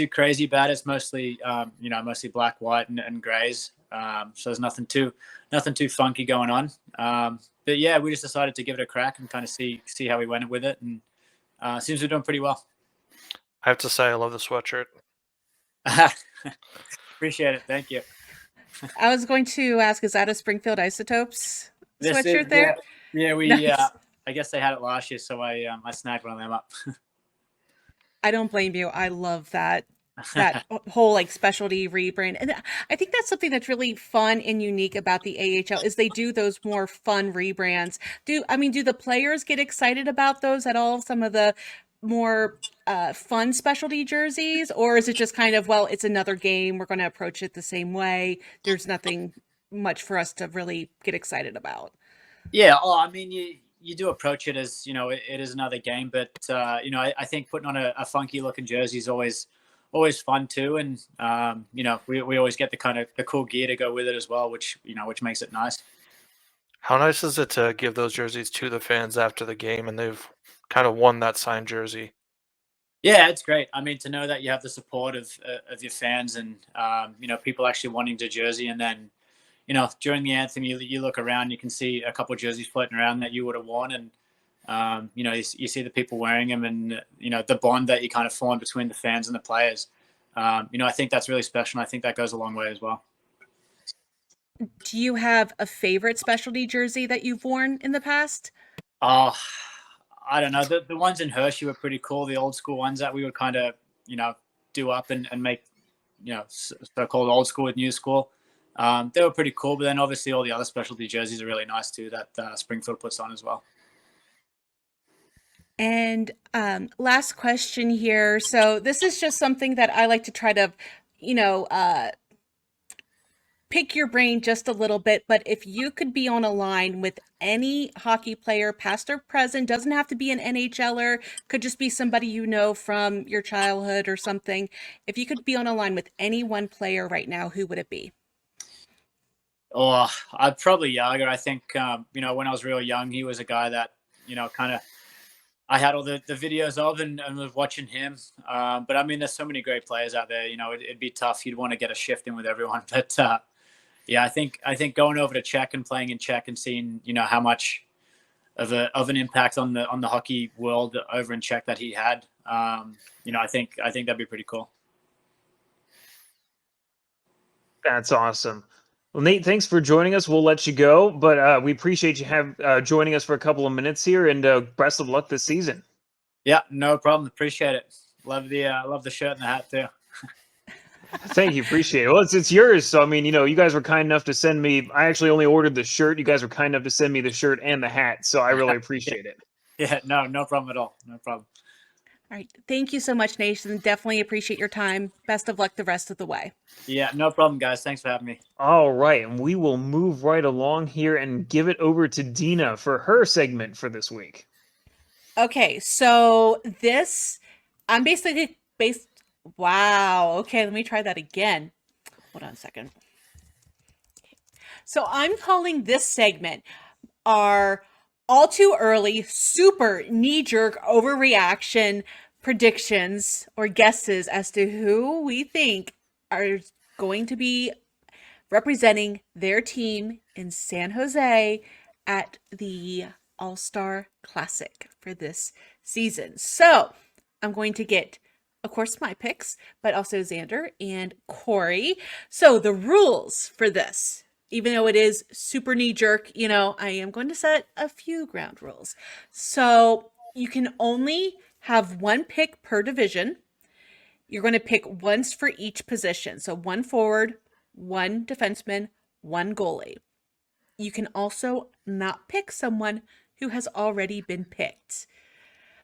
crazy about it. It's mostly mostly black, white, and grays. So there's nothing too funky going on. But yeah, we just decided to give it a crack and kind of see how we went with it, and seems we're doing pretty well. I have to say, I love the sweatshirt. Appreciate it. Thank you. I was going to ask, is that a Springfield Isotopes sweatshirt there? Yeah, Nice. I guess they had it last year, so I snagged one of them up. I don't blame you. I love that whole like specialty rebrand. And I think that's something that's really fun and unique about the AHL is they do those more fun rebrands. Do the players get excited about those at all? Some of the more fun specialty jerseys, or is it just kind of, well, it's another game, we're going to approach it the same way, there's nothing much for us to really get excited about? Yeah, I mean, you do approach it as, it is another game, but I think putting on a funky looking jersey is always fun too, and we always get the cool gear to go with it as well, which makes it nice. How nice is it to give those jerseys to the fans after the game and they've kind of won that signed jersey? Yeah, it's great. I mean, to know that you have the support of your fans and people actually wanting the jersey, and then during the anthem, you look around, you can see a couple of jerseys floating around that you would have worn, and you see the people wearing them, and the bond that you kind of form between the fans and the players. I think that's really special, and I think that goes a long way as well. Do you have a favorite specialty jersey that you've worn in the past? Oh, I don't know. The ones in Hershey were pretty cool. The old school ones that we would kind of do up and make so-called old school with new school. They were pretty cool, but then obviously all the other specialty jerseys are really nice too that Springfield puts on as well. And last question here. So this is just something that I like to try to, pick your brain just a little bit. But if you could be on a line with any hockey player, past or present, doesn't have to be an NHLer, could just be somebody you know from your childhood or something. If you could be on a line with any one player right now, who would it be? Oh, I'd probably Yager. I think, when I was real young, he was a guy that, kind of I had all the videos of and was watching him. But I mean, there's so many great players out there. It'd be tough. You'd want to get a shift in with everyone. But yeah, I think going over to Czech and playing in Czech and seeing, how much of an impact on the hockey world over in Czech that he had, I think that'd be pretty cool. That's awesome. Well, Nate, thanks for joining us. We'll let you go, but we appreciate you joining us for a couple of minutes here, and best of luck this season. Yeah, no problem. Appreciate it. Love the shirt and the hat too. Thank you. Appreciate it. Well, it's yours. So, I mean, you guys were kind enough to send me, I actually only ordered the shirt. You guys were kind enough to send me the shirt and the hat. So I really appreciate it. Yeah, no problem at all. No problem. All right. Thank you so much, Nathan. Definitely appreciate your time. Best of luck the rest of the way. Yeah, no problem, guys. Thanks for having me. All right. And we will move right along here and give it over to Deana for her segment for this week. Okay. So I'm basically wow. Okay. Let me try that again. Hold on a second. So I'm calling this segment our all too early, super knee-jerk overreaction predictions or guesses as to who we think are going to be representing their team in San Jose at the All-Star Classic for this season. So I'm going to get, of course, my picks, but also Zander and Corey. So the rules for this, even though it is super knee-jerk, I am going to set a few ground rules. So you can only have one pick per division. You're going to pick once for each position. So one forward, one defenseman, one goalie. You can also not pick someone who has already been picked.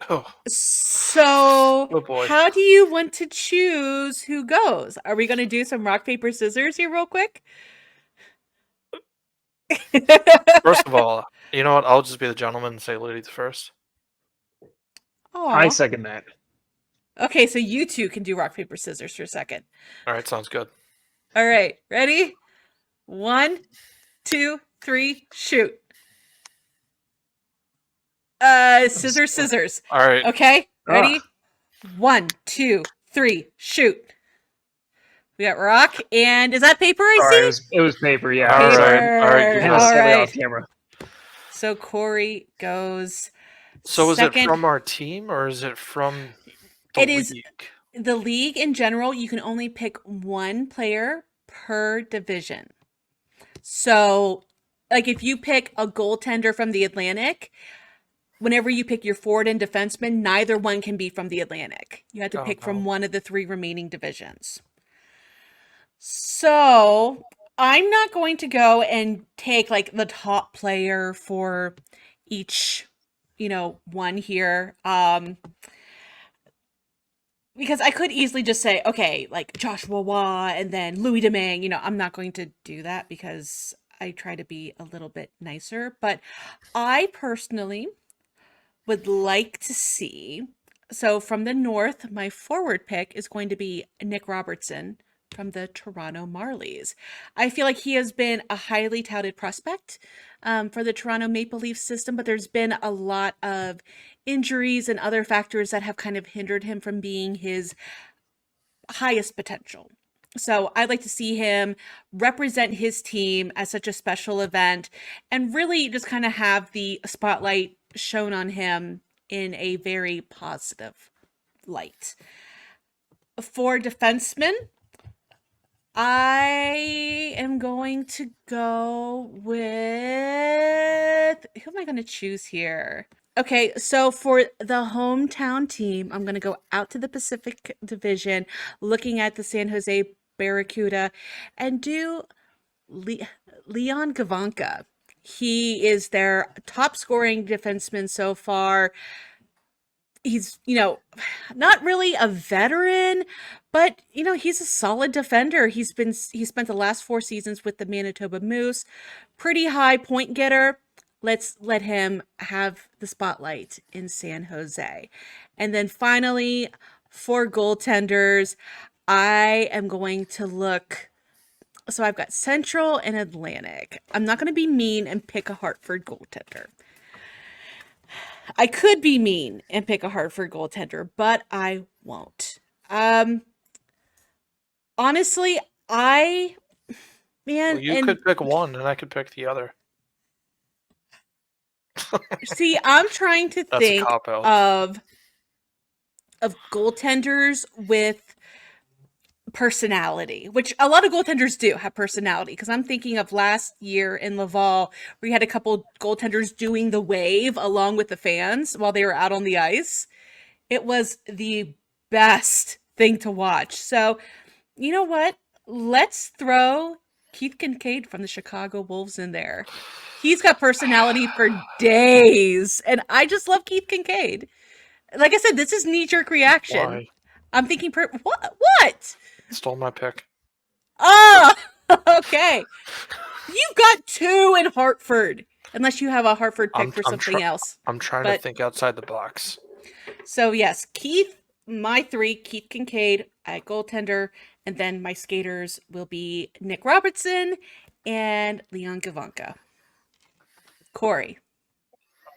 Oh. So Boy. How do you want to choose who goes? Are we going to do some rock, paper, scissors here real quick? First of all, you know what? I'll just be the gentleman and say ladies first. Aww. I second that. Okay, so you two can do rock, paper, scissors for a second. All right, sounds good. All right, ready? 1, 2, 3, shoot. Scissors. All right. Okay, ready? 1, 2, 3, shoot. We got rock, and is that paper I see? Right, it was paper, yeah. All Paper. right. All right. Off camera. So Corey goes. So is second. it from our team or is it from the It is league? the league in general. You can only pick one player per division. So, like if you pick a goaltender from the Atlantic, whenever you pick your forward and defenseman, neither one can be from the Atlantic. You have to pick from one of the 3 remaining divisions. So I'm not going to go and take like the top player for each, one here. because I could easily just say, okay, like Joshua Waugh and then Louis Domingue. I'm not going to do that because I try to be a little bit nicer. But I personally would like to see. So from the North, my forward pick is going to be Nick Robertson from the Toronto Marlies. I feel like he has been a highly touted prospect for the Toronto Maple Leaf system, but there's been a lot of injuries and other factors that have kind of hindered him from being his highest potential. So I'd like to see him represent his team at such a special event and really just kind of have the spotlight shown on him in a very positive light. For defensemen, I am going to go with, who am I going to choose here? Okay, so for the hometown team, I'm going to go out to the Pacific Division, looking at the San Jose Barracuda, and do Leon Gavanka. He is their top scoring defenseman so far. He's, not really a veteran, but he's a solid defender. He spent the last 4 seasons with the Manitoba Moose, pretty high point getter. Let's let him have the spotlight in San Jose. And then finally, for goaltenders, I am going to look. So I've got Central and Atlantic. I'm not going to be mean and pick a Hartford goaltender. I could be mean and pick a Hartford goaltender, but I won't. Honestly, Well, you could pick one and I could pick the other. See, I'm trying to That's a think cop-out. of goaltenders with personality, which a lot of goaltenders do have personality, because I'm thinking of last year in Laval where you had a couple goaltenders doing the wave along with the fans while they were out on the ice. It was the best thing to watch. So, you know what? Let's throw Keith Kincaid from the Chicago Wolves in there. He's got personality for days, and I just love Keith Kincaid. Like I said, this is knee-jerk reaction. Why? I'm thinking, what? Stole my pick. Oh, okay. You've got 2 in Hartford, unless you have a Hartford pick for something else. I'm trying to think outside the box. So yes, Keith, my 3, Keith Kincaid at goaltender, and then my skaters will be Nick Robertson and Leon Gavanka. Corey.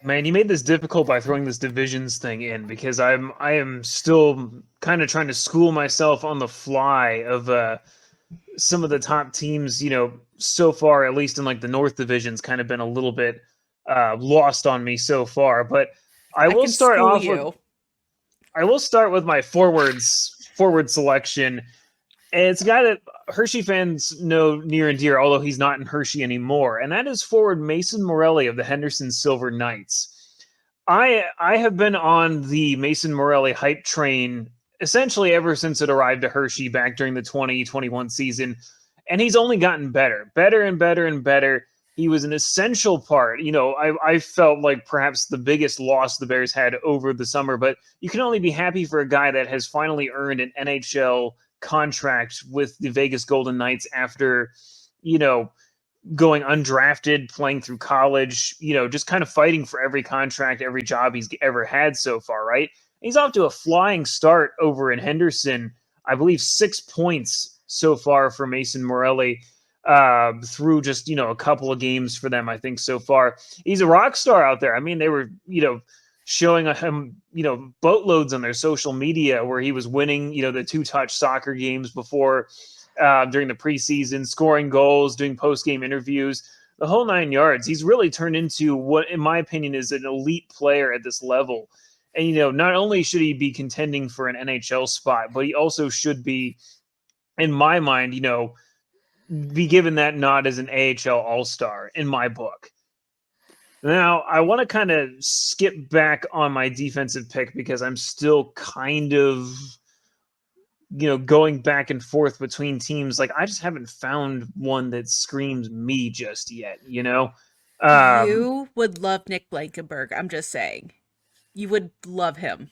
Man, you made this difficult by throwing this divisions thing in, because I am still kind of trying to school myself on the fly of some of the top teams, so far, at least in like the North Division's kind of been a little bit lost on me so far. But I will start off with my forward selection. And it's a guy that Hershey fans know near and dear, although he's not in Hershey anymore. And that is forward Mason Morelli of the Henderson Silver Knights. I have been on the Mason Morelli hype train essentially ever since it arrived to Hershey back during the 2021 season. And he's only gotten better and better and better. He was an essential part. I felt like perhaps the biggest loss the Bears had over the summer, but you can only be happy for a guy that has finally earned an NHL contract with the Vegas Golden Knights after, going undrafted, playing through college, just kind of fighting for every contract, every job he's ever had so far, right? He's off to a flying start over in Henderson. I believe 6 points so far for Mason Morelli through just, a couple of games for them, I think, so far. He's a rock star out there. I mean, they were, showing him, boatloads on their social media where he was winning, the 2-touch soccer games before during the preseason, scoring goals, doing post-game interviews, the whole 9 yards. He's really turned into what, in my opinion, is an elite player at this level. And, not only should he be contending for an NHL spot, but he also should be, in my mind, be given that nod as an AHL All-Star in my book. Now, I want to kind of skip back on my defensive pick because I'm still kind of, going back and forth between teams. Like, I just haven't found one that screams me just yet, You would love Nick Blankenberg. I'm just saying. You would love him.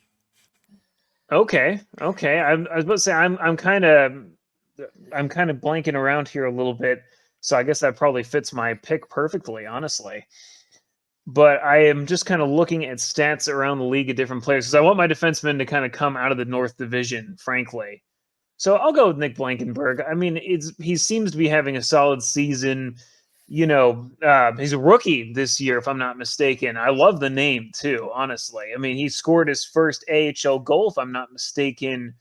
Okay. I was about to say I'm kind of blanking around here a little bit, so I guess that probably fits my pick perfectly, honestly. But I am just kind of looking at stats around the league of different players because I want my defensemen to kind of come out of the North Division, frankly. So I'll go with Nick Blankenberg. I mean, he seems to be having a solid season. He's a rookie this year, if I'm not mistaken. I love the name too, honestly. I mean, he scored his first AHL goal, if I'm not mistaken,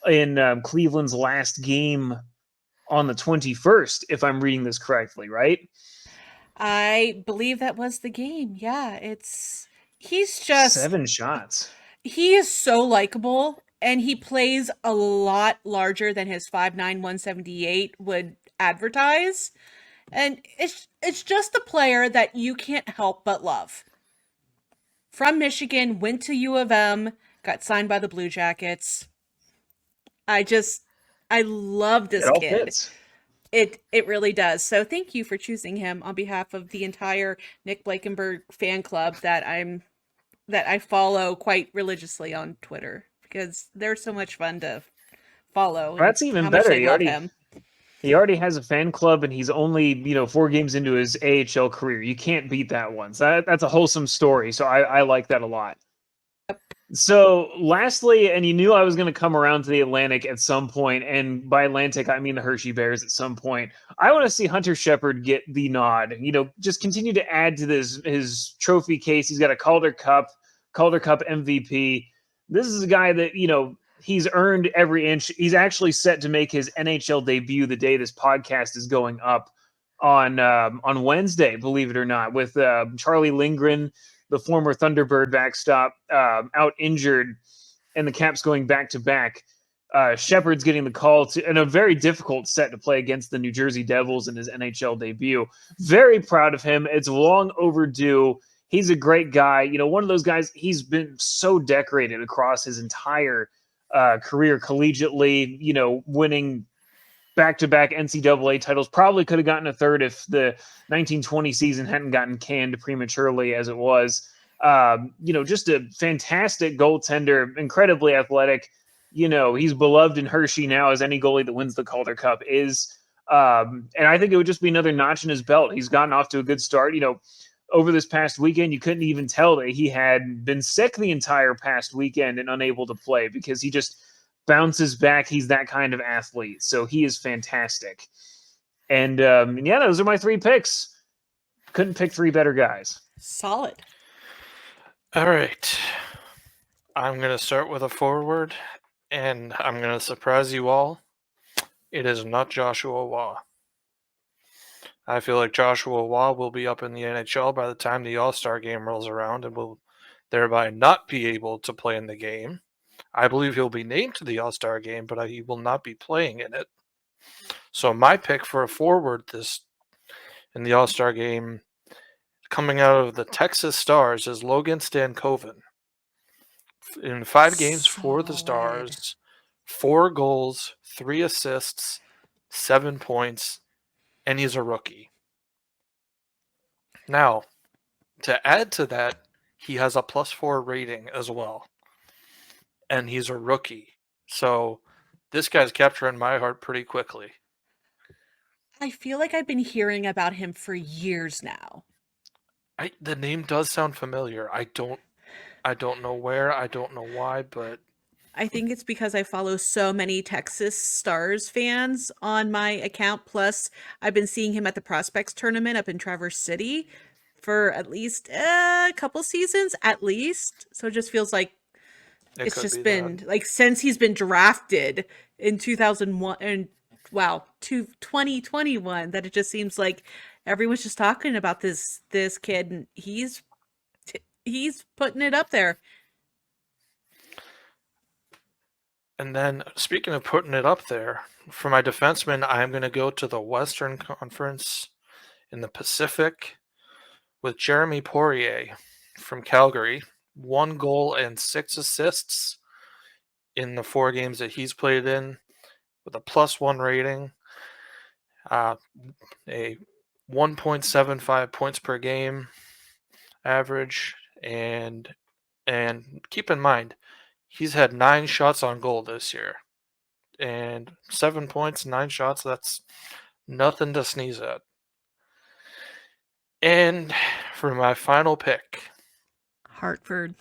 in Cleveland's last game on the 21st, if I'm reading this correctly, right? I believe that was the game. Yeah, he's just 7 shots. he is so likable, and he plays a lot larger than his 5'9", 178 would advertise. And it's just a player that you can't help but love. From Michigan, went to U of M, got signed by the Blue Jackets. I love It this all kid. fits. It really does. So thank you for choosing him on behalf of the entire Nick Blankenberg fan club that I follow quite religiously on Twitter, because they're so much fun to follow and That's even how much better. they love him. He already has a fan club, and he's only 4 games into his AHL career. You can't beat that one. So that's a wholesome story. So I like that a lot. So lastly, and you knew I was going to come around to the Atlantic at some point, and by Atlantic I mean the Hershey Bears at some point. I want to see Hunter Shepard get the nod. Just continue to add to his trophy case. He's got a Calder Cup MVP. This is a guy that he's earned every inch. He's actually set to make his NHL debut the day this podcast is going up on Wednesday, believe it or not, with Charlie Lindgren, the former Thunderbird backstop, out injured, and the Caps going back to back. Shepard's getting the call in a very difficult set to play against the New Jersey Devils in his NHL debut. Very proud of him. It's long overdue. He's a great guy. One of those guys, he's been so decorated across his entire career collegiately, winning back-to-back NCAA titles. Probably could have gotten a third if the 1920 season hadn't gotten canned prematurely as it was. Just a fantastic goaltender, incredibly athletic. He's beloved in Hershey now as any goalie that wins the Calder Cup is. And I think it would just be another notch in his belt. He's gotten off to a good start. Over this past weekend, you couldn't even tell that he had been sick the entire past weekend and unable to play because he just bounces back. He's that kind of athlete. So he is fantastic. And those are my 3 picks. Couldn't pick 3 better guys. Solid. All right. I'm going to start with a forward, and I'm going to surprise you all. It is not Joshua Waugh. I feel like Joshua Waugh will be up in the NHL by the time the All-Star game rolls around and will thereby not be able to play in the game. I believe he'll be named to the All-Star game, but he will not be playing in it. So my pick for a forward in the All-Star game coming out of the Texas Stars is Logan Stankoven. In 5 games for the Stars, 4 goals, 3 assists, 7 points, and he's a rookie. Now, to add to that, he has a +4 rating as well. And he's a rookie. So this guy's capturing my heart pretty quickly. I feel like I've been hearing about him for years now. The name does sound familiar. I don't know where, I don't know why, but I think it's because I follow so many Texas Stars fans on my account. Plus, I've been seeing him at the Prospects tournament up in Traverse City for at least a couple seasons, at least. So it just feels like it's just been like since he's been drafted in 2001 and 2021 that it just seems like everyone's just talking about this kid, and he's putting it up there. And then, speaking of putting it up there, for my defenseman, I'm going to go to the Western Conference in the Pacific with Jeremy Poirier from Calgary. 1 goal and 6 assists in the 4 games that he's played in, with a +1 rating, a 1.75 points per game average, and keep in mind, He's had 9 shots on goal this year. And 7 points, 9 shots, that's nothing to sneeze at. And for my final pick, Hartford.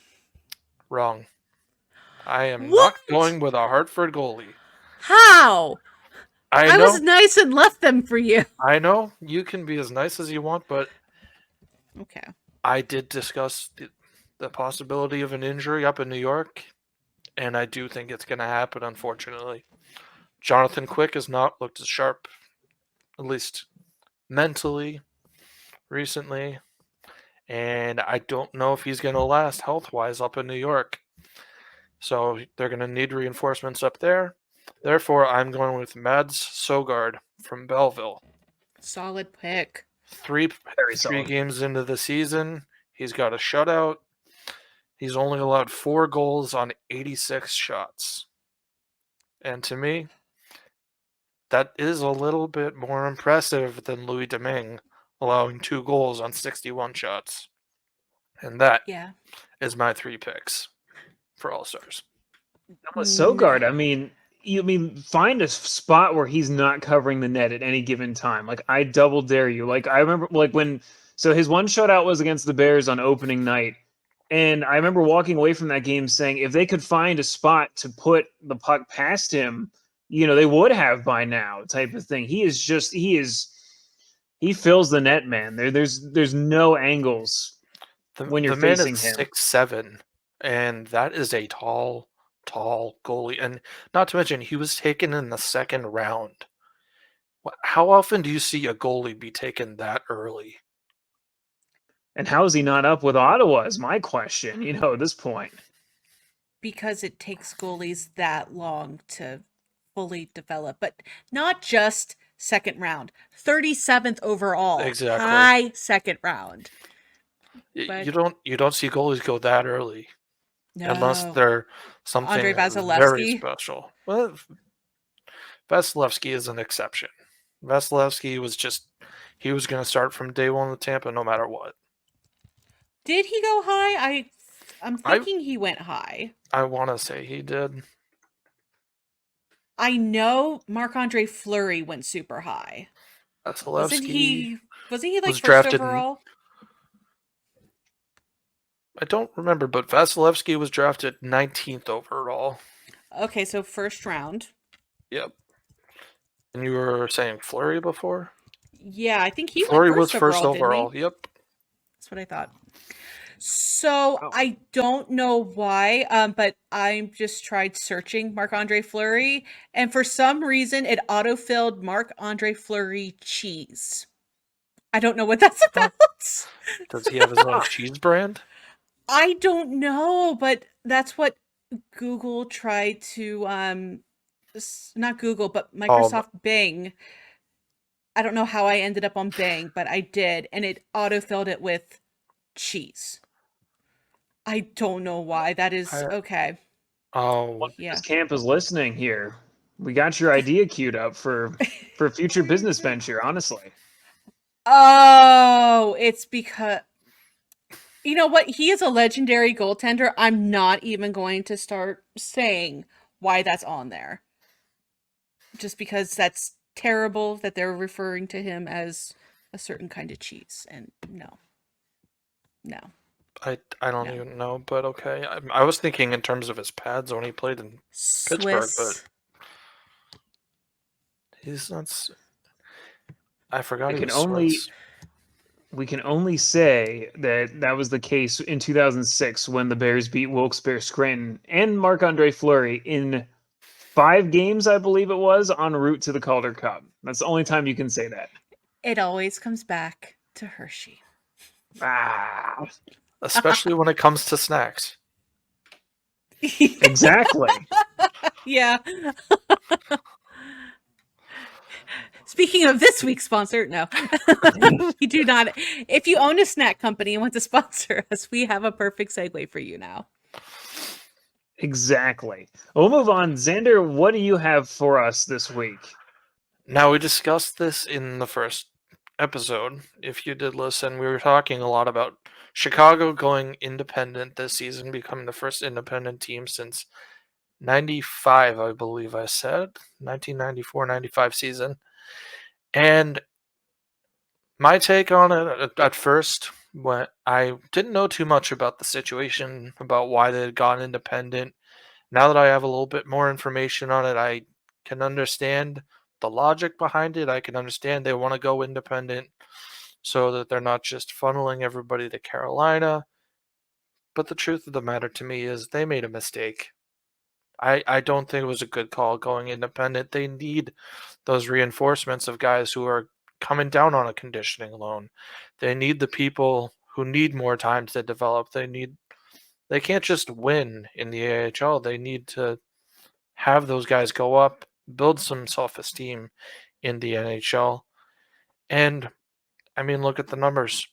wrong. I am What? not going with a Hartford goalie. How? I was know, nice and left them for you. I know you can be as nice as you want, but Okay. I did discuss the possibility of an injury up in New York, and I do think it's going to happen, unfortunately. Jonathan Quick has not looked as sharp, at least mentally, recently, and I don't know if he's going to last health-wise up in New York. So they're going to need reinforcements up there. Therefore, I'm going with Mads Sogard from Belleville. Solid pick. Three solid. games into the season, he's got a shutout. He's only allowed 4 goals on 86 shots. And to me, that is a little bit more impressive than Louis Domingue allowing 2 goals on 61 shots. And that is my 3 picks for All-Stars. With Sogard, I mean, find a spot where he's not covering the net at any given time. Like, I double dare you. Like, I remember, so his one shutout was against the Bears on opening night. And I remember walking away from that game saying, if they could find a spot to put the puck past him, they would have by now, type of thing. He fills the net, man. There's no angles when you're facing him. The man is 6'7", and that is a tall goalie. And not to mention, he was taken in the second round. How often do you see a goalie be taken that early? And how is he not up with Ottawa is my question, at this point. Because it takes goalies that long to fully develop, but not just second round, 37th overall. Exactly. High second round. You don't see goalies go that early. No. Unless they're something very special. Well, Vasilevsky is an exception. Vasilevsky he was going to start from day one with Tampa no matter what. Did he go high? I'm thinking he went high. I want to say he did. I know Marc-Andre Fleury went super high. Vasilevsky wasn't he like first overall? I don't remember, but Vasilevsky was drafted 19th overall. Okay, so first round. Yep. And you were saying Fleury before? Yeah, I think Fleury was first overall. Yep. That's what I thought. So I don't know why, but I just tried searching Marc-Andre Fleury, and for some reason it autofilled Marc-Andre Fleury cheese. I don't know what that's about. Does he have his own cheese brand? I don't know, but that's what Google tried to, not Google, but Microsoft Bing. I don't know how I ended up on Bing, but I did, and it autofilled it with cheese. I don't know why. That is okay. Oh, yeah. This camp is listening here. We got your idea queued up for a future business venture, honestly. Oh, it's because you know what? He is a legendary goaltender. I'm not even going to start saying why that's on there. Just because that's terrible that they're referring to him as a certain kind of cheese. And no. I don't even know, but okay. I was thinking in terms of his pads when he played in Pittsburgh, but he's not. I forgot he was Swartz. We can only say that was the case in 2006 when the Bears beat Wilkes-Barre Scranton and Marc-Andre Fleury in 5 games, I believe it was, en route to the Calder Cup. That's the only time you can say that. It always comes back to Hershey. Especially when it comes to snacks. Exactly. Yeah. Speaking of this week's sponsor, no. We do not. If you own a snack company and want to sponsor us, we have a perfect segue for you now. Exactly. We'll move on. Zander, what do you have for us this week? Now, we discussed this in the first episode. If you did listen, we were talking a lot about Chicago going independent this season, becoming the first independent team since 95, I believe I said. 1994-95 season. And my take on it at first, when I didn't know too much about the situation, about why they had gone independent. Now that I have a little bit more information on it, I can understand the logic behind it. I can understand they want to go independent so that they're not just funneling everybody to Carolina. But the truth of the matter to me is they made a mistake. I don't think it was a good call going independent. They need those reinforcements of guys who are coming down on a conditioning loan. They need the people who need more time to develop. They can't just win in the AHL. They need to have those guys go up, build some self-esteem in the NHL. And I mean, look at the numbers.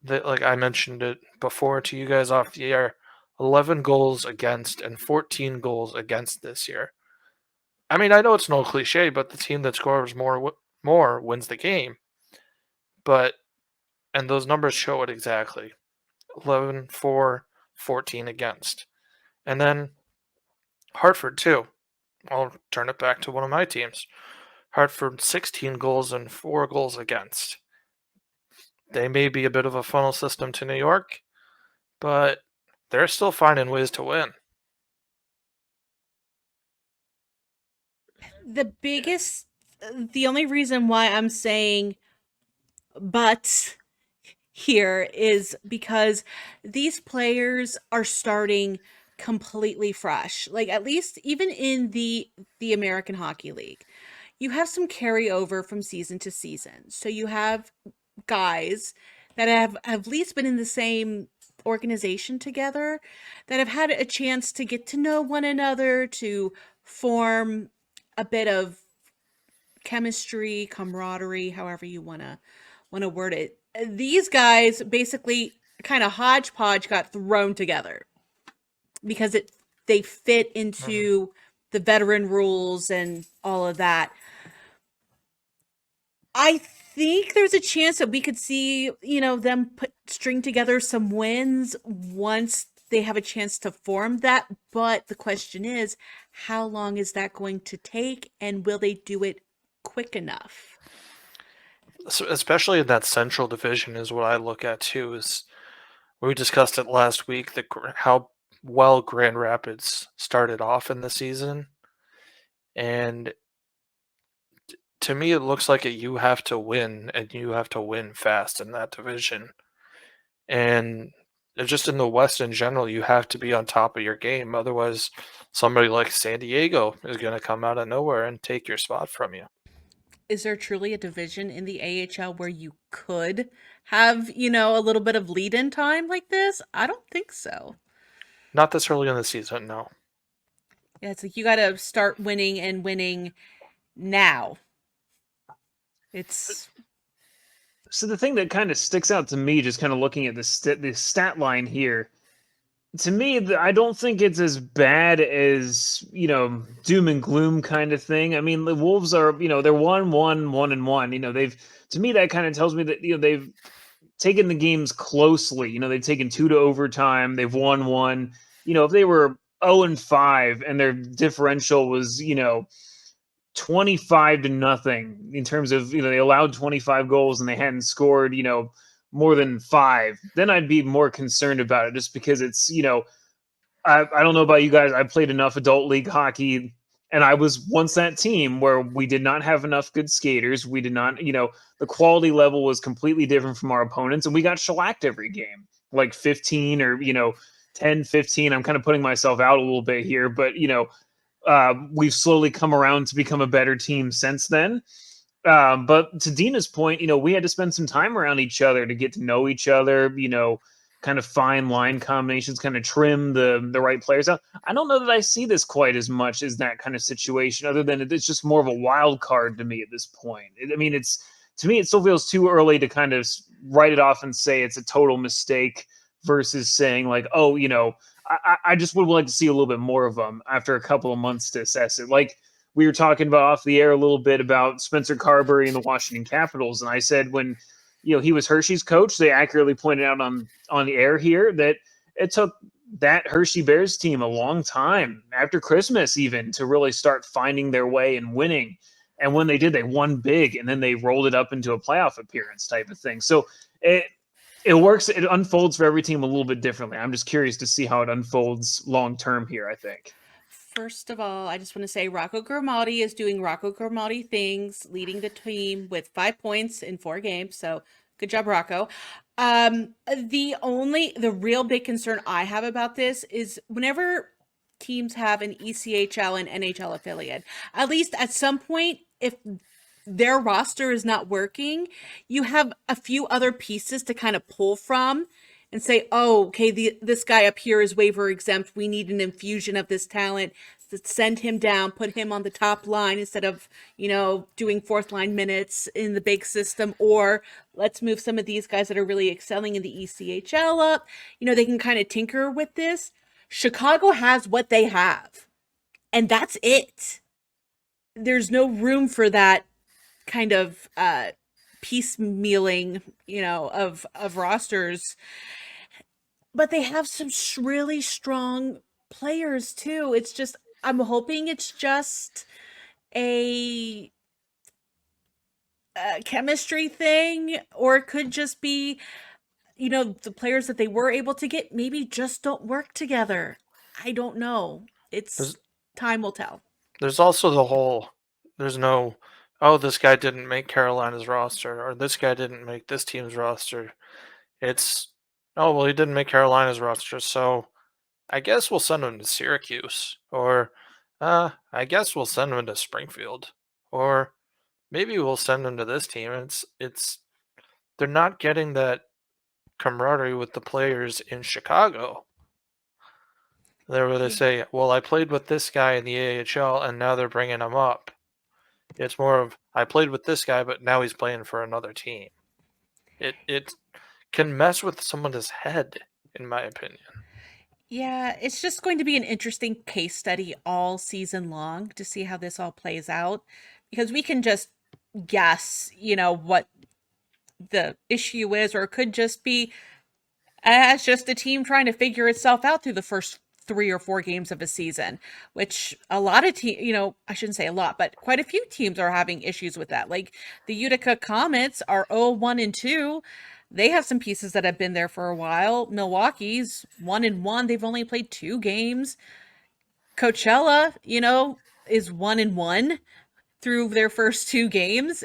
Like I mentioned it before to you guys off the air, 11 goals against and 14 goals against this year. I mean, I know it's no cliche, but the team that scores more wins the game. And those numbers show it exactly. 11 for, 14 against. And then Hartford too. I'll turn it back to one of my teams. Hartford 16 goals and 4 goals against. They may be a bit of a funnel system to New York, but they're still finding ways to win. The only reason why I'm saying but here is because these players are starting completely fresh. Like, at least even in the American Hockey League, you have some carryover from season to season. So you have guys that have at least been in the same organization together, that have had a chance to get to know one another, to form a bit of chemistry, camaraderie, however you want to word it. These guys basically kind of hodgepodge got thrown together because they fit into the veteran rules and all of that. I think there's a chance that we could see, them string together some wins once they have a chance to form that. But the question is, how long is that going to take, and will they do it quick enough? So especially in that Central Division is what I look at too. Is we discussed it last week, how well Grand Rapids started off in the season, and to me it looks like you have to win, and you have to win fast in that division. And just in the West in general, you have to be on top of your game. Otherwise, somebody like San Diego is going to come out of nowhere and take your spot from you. Is there truly a division in the AHL where you could have, a little bit of lead-in time like this? I don't think so. Not this early in the season, no. Yeah, it's like you got to start winning and winning now. So the thing that kind of sticks out to me, just kind of looking at the stat line here, to me, I don't think it's as bad as, doom and gloom kind of thing. I mean, the Wolves are, they're 1-1-1-1. To me, that kind of tells me that, they've taken the games closely. They've taken 2 to overtime. They've won 1. If they were 0-5 and their differential was, 25 to nothing in terms of, they allowed 25 goals and they hadn't scored, more than 5, then I'd be more concerned about it, just because it's, I don't know about you guys. I played enough adult league hockey, and I was once that team where we did not have enough good skaters. We did not, the quality level was completely different from our opponents, and we got shellacked every game, like 15 or, 10, 15. I'm kind of putting myself out a little bit here, but, we've slowly come around to become a better team since then. But to Deana's point, we had to spend some time around each other to get to know each other, kind of fine line combinations, kind of trim the right players out. I don't know that I see this quite as much as that kind of situation, other than it's just more of a wild card to me at this point. To me, it still feels too early to kind of write it off and say it's a total mistake versus saying like, oh, I just would like to see a little bit more of them after a couple of months to assess it. Like, we were talking about off the air a little bit about Spencer Carberry and the Washington Capitals. And I said, when, he was Hershey's coach. They accurately pointed out on the air here that it took that Hershey Bears team a long time after Christmas even to really start finding their way and winning. And when they did, they won big, and then they rolled it up into a playoff appearance type of thing. So it works. It unfolds for every team a little bit differently. I'm just curious to see how it unfolds long term here, I think. First of all, I just want to say Rocco Grimaldi is doing Rocco Grimaldi things, leading the team with 5 points in 4 games. So good job, Rocco. The real big concern I have about this is whenever teams have an ECHL and NHL affiliate, at least at some point, if their roster is not working, you have a few other pieces to kind of pull from and say, oh, okay, this guy up here is waiver exempt. We need an infusion of this talent. Send him down, put him on the top line instead of, doing 4th line minutes in the big system, or let's move some of these guys that are really excelling in the ECHL up. They can kind of tinker with this. Chicago has what they have, and that's it. There's no room for that kind of piecemealing, of rosters. But they have some really strong players too. It's just, I'm hoping it's just a chemistry thing, or it could just be, the players that they were able to get maybe just don't work together. I don't know. Time will tell. There's also there's no, oh, this guy didn't make Carolina's roster, or this guy didn't make this team's roster. It's, oh, well, he didn't make Carolina's roster, so I guess we'll send him to Syracuse, or I guess we'll send him to Springfield, or maybe we'll send him to this team. It's they're not getting that camaraderie with the players in Chicago. Where they say, well, I played with this guy in the AHL, and now they're bringing him up. It's more of, I played with this guy, but now he's playing for another team. It can mess with someone's head, in my opinion. Yeah, it's just going to be an interesting case study all season long to see how this all plays out, because we can just guess, what the issue is, or it could just be it's just a team trying to figure itself out through the first 3 or 4 games of a season, which a lot of I shouldn't say a lot, but quite a few teams are having issues with that. Like the Utica Comets are 0-1-2. They have some pieces that have been there for a while. Milwaukee's 1-1. They've only played 2 games. Coachella, is 1-1 through their first 2 games.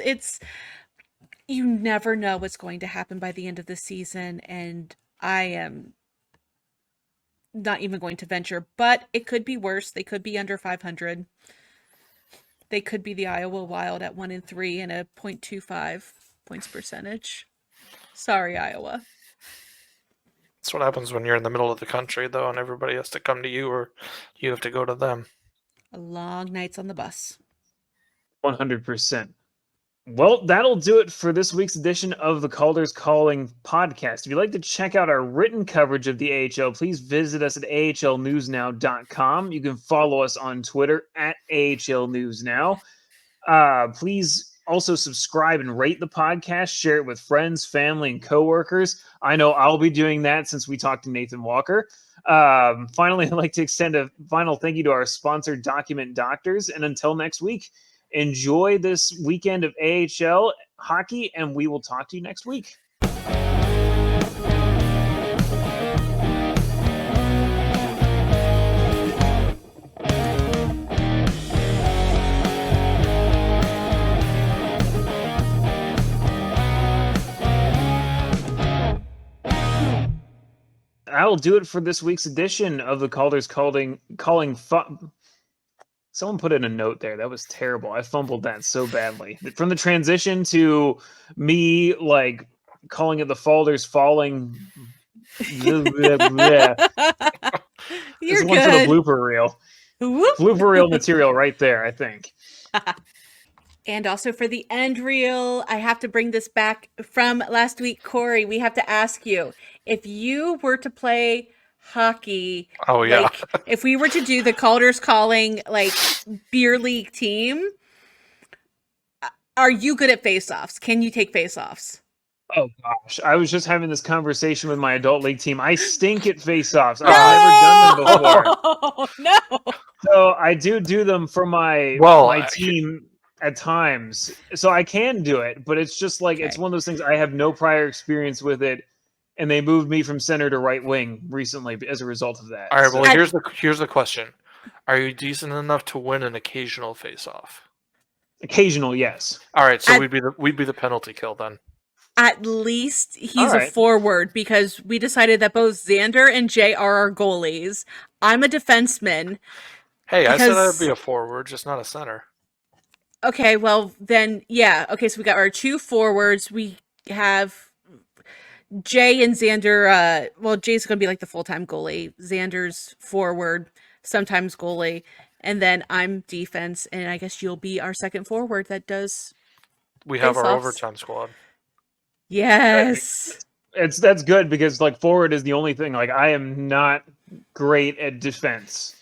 You never know what's going to happen by the end of the season, and I am not even going to venture, but it could be worse. They could be under 500. They could be the Iowa Wild at 1-3 and a .25 points percentage. Sorry, Iowa. That's what happens when you're in the middle of the country, though, and everybody has to come to you, or you have to go to them. Long nights on the bus. 100%. Well, that'll do it for this week's edition of the Calder's Calling podcast. If you'd like to check out our written coverage of the AHL, please visit us at ahlnewsnow.com. You can follow us on Twitter at ahlnewsnow. Please also subscribe and rate the podcast. Share it with friends, family, and coworkers. I know I'll be doing that since we talked to Nathan Walker. Finally, I'd like to extend a final thank you to our sponsor, Document Doctors. And until next week, enjoy this weekend of AHL hockey, and we will talk to you next week. That'll do it for this week's edition of the Calder's Calling. Someone put in a note there. That was terrible. I fumbled that so badly. From the transition to me, like, calling it the Falders falling. You're This is one for the good. blooper reel. Whoop. Blooper reel material right there, I think. And also for the end reel, I have to bring this back from last week. Corey, we have to ask you, if you were to play hockey, Oh, yeah. like if we were to do the Calder's Calling like beer league team, are you good at face-offs? Can you take face-offs? Oh gosh, I was just having this conversation with my adult league team. I stink at face-offs. I've never done them before. No. So I do them for my team at times. So I can do it, but it's just like it's Okay. one of those things I have no prior experience with it, and they moved me from center to right wing recently as a result of that. All right, well, So- here's the question: are you decent enough to win an occasional face-off? Occasional, yes. All right, so At- we'd be the penalty kill then. At least he's All a right. forward because we decided that both Zander and Jay are our goalies. I'm a defenseman. Hey, I said I'd Because- be a forward, just not a center. Okay, well then, yeah. Okay, so we got our two forwards. We have Jay and Zander. Well, Jay's gonna be like the full-time goalie. Xander's forward, sometimes goalie, and then I'm defense. And I guess you'll be our second forward that does. We have our Face-offs. overtime squad. Yes. That's good because like forward is the only thing. Like I am not great at defense.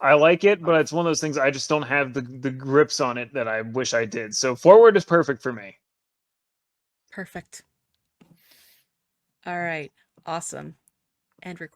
I like it, but it's one of those things I just don't have the grips on it that I wish I did. So forward is perfect for me. Perfect. All right. Awesome. And